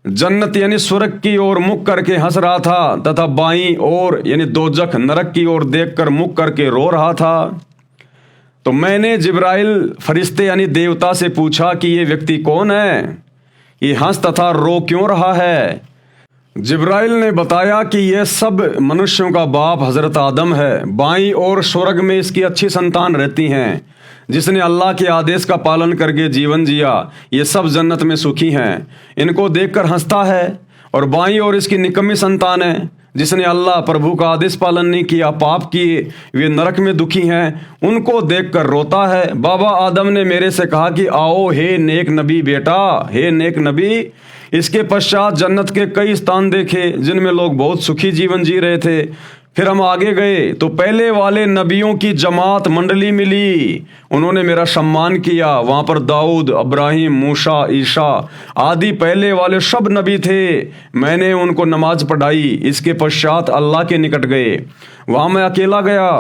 जन्नत यानी स्वर्ग की ओर मुख करके हंस रहा था तथा बाईं ओर यानी दोजख नरक की ओर देखकर मुख करके रो रहा था। तो मैंने जिब्राइल फरिश्ते यानी देवता से पूछा कि ये व्यक्ति कौन है, ये हंस तथा रो क्यों रहा है। जिब्राइल ने बताया कि यह सब मनुष्यों का बाप हज़रत आदम है। बाईं ओर स्वर्ग में इसकी अच्छी संतान रहती हैं जिसने अल्लाह के आदेश का पालन करके जीवन जिया। ये सब जन्नत में सुखी हैं, इनको देखकर हंसता है। और बाईं ओर इसकी निकम्मी संतान है जिसने अल्लाह प्रभु का आदेश पालन नहीं किया, पाप किए, वे नरक में दुखी हैं, उनको देखकर रोता है। बाबा आदम ने मेरे से कहा कि आओ हे नेक नबी बेटा, हे नेक नबी। इसके पश्चात जन्नत के कई स्थान देखे जिनमें लोग बहुत सुखी जीवन जी रहे थे। फिर हम आगे गए तो पहले वाले नबियों की जमात मंडली मिली। उन्होंने मेरा सम्मान किया। वहाँ पर दाऊद, इब्राहिम, मूसा, ईसा आदि पहले वाले सब नबी थे। मैंने उनको नमाज पढ़ाई। इसके पश्चात अल्लाह के निकट गए। वहाँ मैं अकेला गया।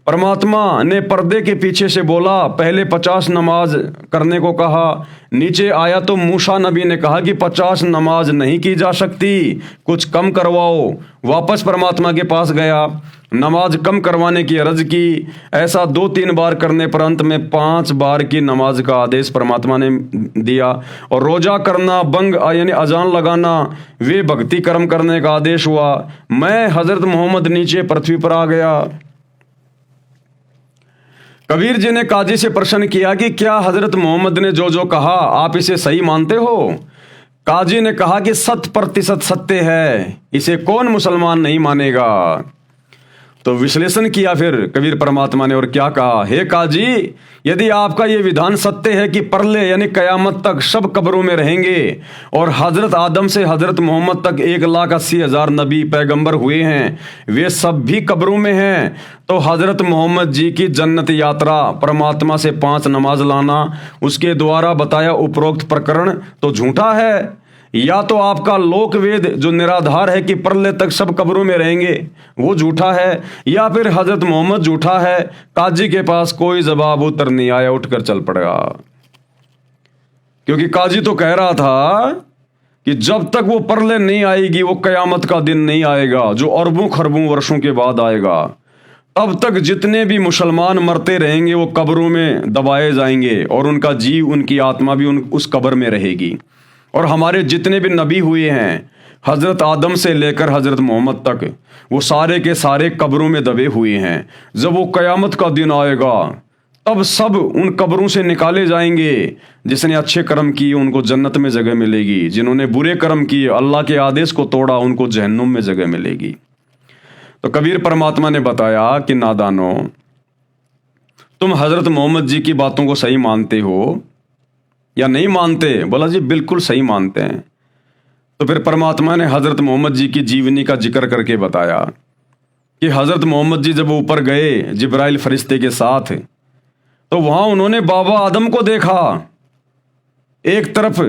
परमात्मा ने पर्दे के पीछे से बोला, पहले 50 नमाज करने को कहा। नीचे आया तो मूसा नबी ने कहा कि 50 नमाज नहीं की जा सकती, कुछ कम करवाओ। वापस परमात्मा के पास गया, नमाज कम करवाने की अर्ज की। ऐसा 2-3 बार करने पर अंत में 5 बार की नमाज का आदेश परमात्मा ने दिया। और रोजा करना, बंग यानी अजान लगाना, वे भक्ति कर्म करने का आदेश हुआ। मैं हज़रत मोहम्मद नीचे पृथ्वी पर आ गया। कबीर जी ने काजी से प्रश्न किया कि क्या हज़रत मोहम्मद ने जो जो कहा आप इसे सही मानते हो। काजी ने कहा कि 100% सत्य है, इसे कौन मुसलमान नहीं मानेगा। तो विश्लेषण किया फिर कबीर परमात्मा ने और क्या कहा, हे काजी, यदि आपका ये विधान सत्य है कि प्रलय यानी क़यामत तक सब कब्रों में रहेंगे और हज़रत आदम से हज़रत मोहम्मद तक 1,80,000 नबी पैगंबर हुए हैं, वे सब भी कब्रों में हैं, तो हज़रत मोहम्मद जी की जन्नत यात्रा, परमात्मा से 5 नमाज लाना, उसके द्वारा बताया उपरोक्त प्रकरण तो झूठा है। या तो आपका लोक वेद जो निराधार है कि प्रलय तक सब कब्रों में रहेंगे वो झूठा है, या फिर हज़रत मोहम्मद झूठा है। काजी के पास कोई जवाब उत्तर नहीं आया, उठकर चल पड़ेगा। क्योंकि काजी तो कह रहा था कि जब तक वो प्रलय नहीं आएगी, वो क़यामत का दिन नहीं आएगा जो अरबों खरबों वर्षों के बाद आएगा, तब तक जितने भी मुसलमान मरते रहेंगे वो कब्रों में दबाए जाएंगे और उनका जीव, उनकी आत्मा भी उस कब्र में रहेगी। और हमारे जितने भी नबी हुए हैं हज़रत आदम से लेकर हज़रत मोहम्मद तक, वो सारे के सारे कब्रों में दबे हुए हैं। जब वो क़यामत का दिन आएगा तब सब उन कब्रों से निकाले जाएंगे। जिसने अच्छे कर्म किए उनको जन्नत में जगह मिलेगी, जिन्होंने बुरे कर्म किए, अल्लाह के आदेश को तोड़ा, उनको जहन्नुम में जगह मिलेगी। तो कबीर परमात्मा ने बताया कि नादानो, तुम हज़रत मोहम्मद जी की बातों को सही मानते हो या नहीं मानते। बोला जी बिल्कुल सही मानते हैं। तो फिर परमात्मा ने हज़रत मोहम्मद जी की जीवनी का जिक्र करके बताया कि हज़रत मोहम्मद जी जब ऊपर गए जिब्राइल फरिश्ते के साथ, तो वहाँ उन्होंने बाबा आदम को देखा। एक तरफ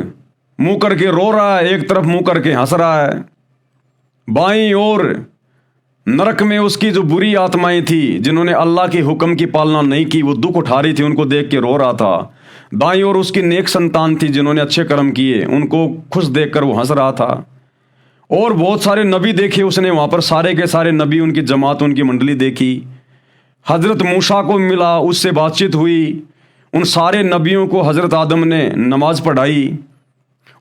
मुंह करके रो रहा है, एक तरफ मुंह करके हंस रहा है। बाईं ओर नरक में उसकी जो बुरी आत्माएं थी जिन्होंने अल्लाह के हुक्म की पालना नहीं की, वो दुख उठा रही थी, उनको देख के रो रहा था। दाईं ओर उसकी नेक संतान थी जिन्होंने अच्छे कर्म किए, उनको खुश देखकर वो हंस रहा था। और बहुत सारे नबी देखे उसने वहाँ पर, सारे के सारे नबी, उनकी जमात, उनकी मंडली देखी। हज़रत मूसा को मिला, उससे बातचीत हुई। उन सारे नबियों को हज़रत आदम ने नमाज पढ़ाई।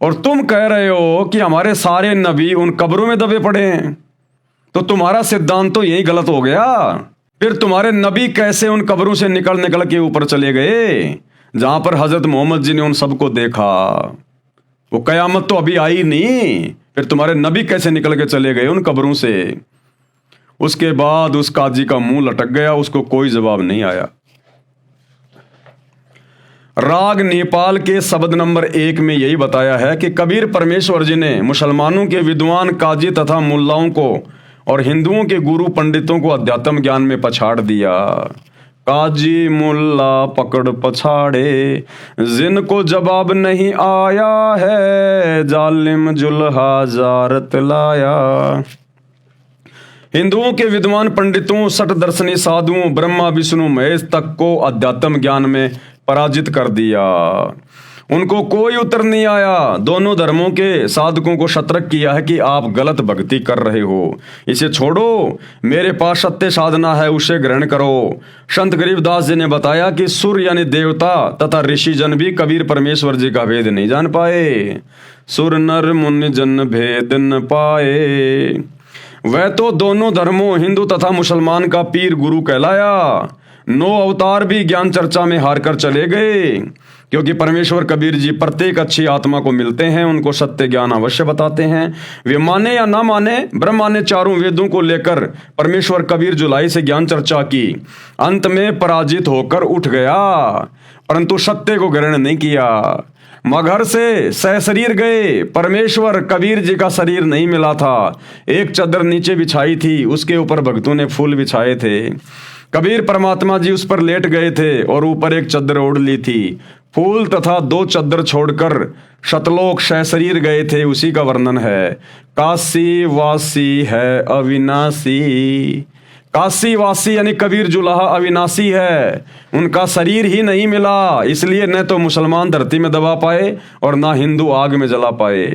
और तुम कह रहे हो कि हमारे सारे नबी उन कब्रों में दबे पड़े हैं, तो तुम्हारा सिद्धांत तो यही गलत हो गया। फिर तुम्हारे नबी कैसे उन कब्रों से निकल निकल के ऊपर चले गए जहां पर हजरत मोहम्मद जी ने उन सबको देखा? वो कयामत तो अभी आई नहीं, फिर तुम्हारे नबी कैसे निकल के चले गए उन कब्रों से? उसके बाद उस काजी का मुंह लटक गया, उसको कोई जवाब नहीं आया। राग नेपाल के शब्द नंबर 1 में यही बताया है कि कबीर परमेश्वर जी ने मुसलमानों के विद्वान काजी तथा मुल्लाओं को और हिंदुओं के गुरु पंडितों को अध्यात्म ज्ञान में पछाड़ दिया। काजी मुल्ला पकड़ पछाड़े, जिनको जवाब नहीं आया है, जालिम जुल्हा जारत लाया। हिंदुओं के विद्वान पंडितों, सठ दर्शनी साधुओं, ब्रह्मा विष्णु महेश तक को अध्यात्म ज्ञान में पराजित कर दिया। उनको कोई उत्तर नहीं आया। दोनों धर्मों के साधकों को सतर्क किया है कि आप गलत भक्ति कर रहे हो, इसे छोड़ो, मेरे पास सत्य साधना है, उसे ग्रहण करो। संत गरीबदास जी ने बताया कि सुर यानी देवता तथा ऋषि जन भी कबीर परमेश्वर जी का भेद नहीं जान पाए। सुर नर मुनि जन भेद न पाए। वह तो दोनों धर्मों हिंदू तथा मुसलमान का पीर गुरु कहलाया। 9 अवतार भी ज्ञान चर्चा में हार कर चले गए, क्योंकि परमेश्वर कबीर जी प्रत्येक अच्छी आत्मा को मिलते हैं, उनको सत्य ज्ञान अवश्य बताते हैं। वे माने या ना माने, ब्रह्मा ने चारों वेदों को लेकर परमेश्वर कबीर जुलाई से ज्ञान चर्चा की। अंत में पराजित होकर उठ गया, परंतु सत्य को ग्रहण नहीं किया। मगर से सहशरीर गए। परमेश्वर कबीर जी का शरीर नहीं मिला था। एक चद्दर नीचे बिछाई थी, उसके ऊपर भक्तों ने फूल बिछाए थे। कबीर परमात्मा जी उस पर लेट गए थे और ऊपर एक चद्दर ओढ़ ली थी। फूल तथा 2 चद्दर छोड़कर शतलोक सहशरीर गए थे, उसी का वर्णन है। काशी वासी है अविनाशी। काशी वासी यानी कबीर जुलाहा अविनाशी है, उनका शरीर ही नहीं मिला, इसलिए न तो मुसलमान धरती में दबा पाए और ना हिंदू आग में जला पाए।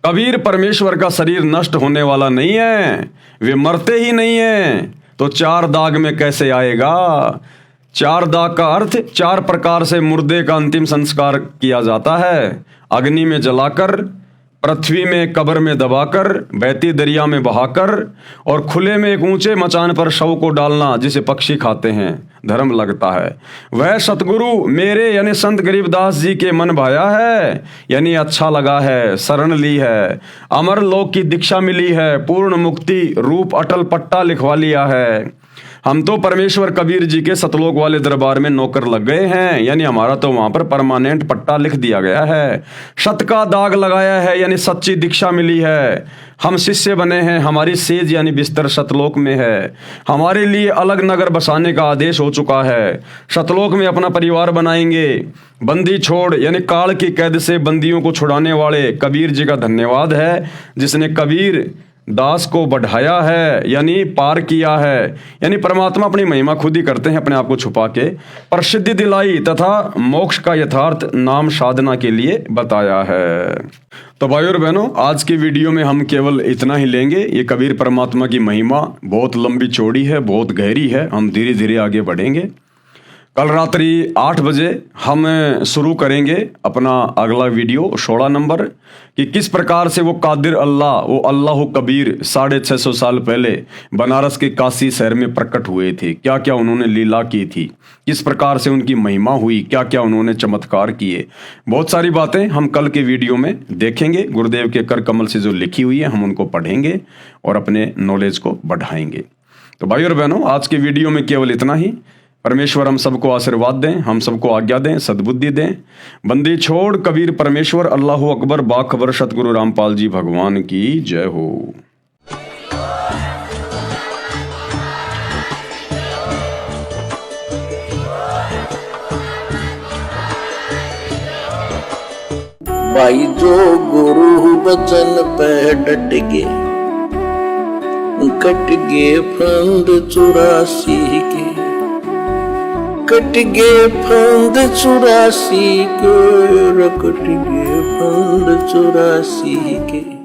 कबीर परमेश्वर का शरीर नष्ट होने वाला नहीं है, वे मरते ही नहीं हैं, तो 4 दाग में कैसे आएगा? 4 दाग का अर्थ 4 प्रकार से मुर्दे का अंतिम संस्कार किया जाता है। अग्नि में जलाकर, पृथ्वी में कब्र में दबाकर, बहती दरिया में बहाकर और खुले में एक ऊंचे मचान पर शव को डालना जिसे पक्षी खाते हैं, धर्म लगता है। वह सतगुरु मेरे यानी संत गरीबदास जी के मन भाया है, यानी अच्छा लगा है, शरण ली है, अमर लोक की दीक्षा मिली है, पूर्ण मुक्ति रूप अटल पट्टा लिखवा लिया है। हम तो परमेश्वर कबीर जी के सतलोक वाले दरबार में नौकर लग गए हैं, यानी हमारा तो वहां पर परमानेंट पट्टा लिख दिया गया है। सत का दाग लगाया है, यानी सच्ची दीक्षा मिली है। हम शिष्य बने हैं, हमारी सेज यानी बिस्तर सतलोक में है। हमारे लिए अलग नगर बसाने का आदेश हो चुका है। सतलोक में अपना परिवार बनाएंगे। बंदी छोड़ यानी काल की कैद से बंदियों को छुड़ाने वाले कबीर जी का धन्यवाद है, जिसने कबीर दास को बढ़ाया है, यानी पार किया है। यानी परमात्मा अपनी महिमा खुद ही करते हैं, अपने आप को छुपा के प्रसिद्धि दिलाई तथा मोक्ष का यथार्थ नाम साधना के लिए बताया है। तो भाई और बहनों, आज की वीडियो में हम केवल इतना ही लेंगे। ये कबीर परमात्मा की महिमा बहुत लंबी चौड़ी है, बहुत गहरी है, हम धीरे धीरे आगे बढ़ेंगे। कल रात्रि 8 बजे हम शुरू करेंगे अपना अगला वीडियो 16 नंबर, कि किस प्रकार से वो कादिर अल्लाह, वो अल्लाह कबीर 650 साल पहले बनारस के काशी शहर में प्रकट हुए थे। क्या क्या उन्होंने लीला की थी, किस प्रकार से उनकी महिमा हुई, क्या क्या उन्होंने चमत्कार किए, बहुत सारी बातें हम कल के वीडियो में देखेंगे। गुरुदेव के कर कमल से जो लिखी हुई है हम उनको पढ़ेंगे और अपने नॉलेज को बढ़ाएंगे। तो भाई और बहनों, आज के वीडियो में केवल इतना ही। परमेश्वर हम सबको आशीर्वाद दें, हम सबको आज्ञा दें, सद्बुद्धि दें। बंदी छोड़ कबीर परमेश्वर, अल्लाह अकबर, बाखबर सतगुरु रामपाल जी भगवान की जय हो। भाई जो गुरु वचन पे डट गे, कट गे फंद 84 के। रकट गए फंद 84 के, रकट गए फंद 84 के।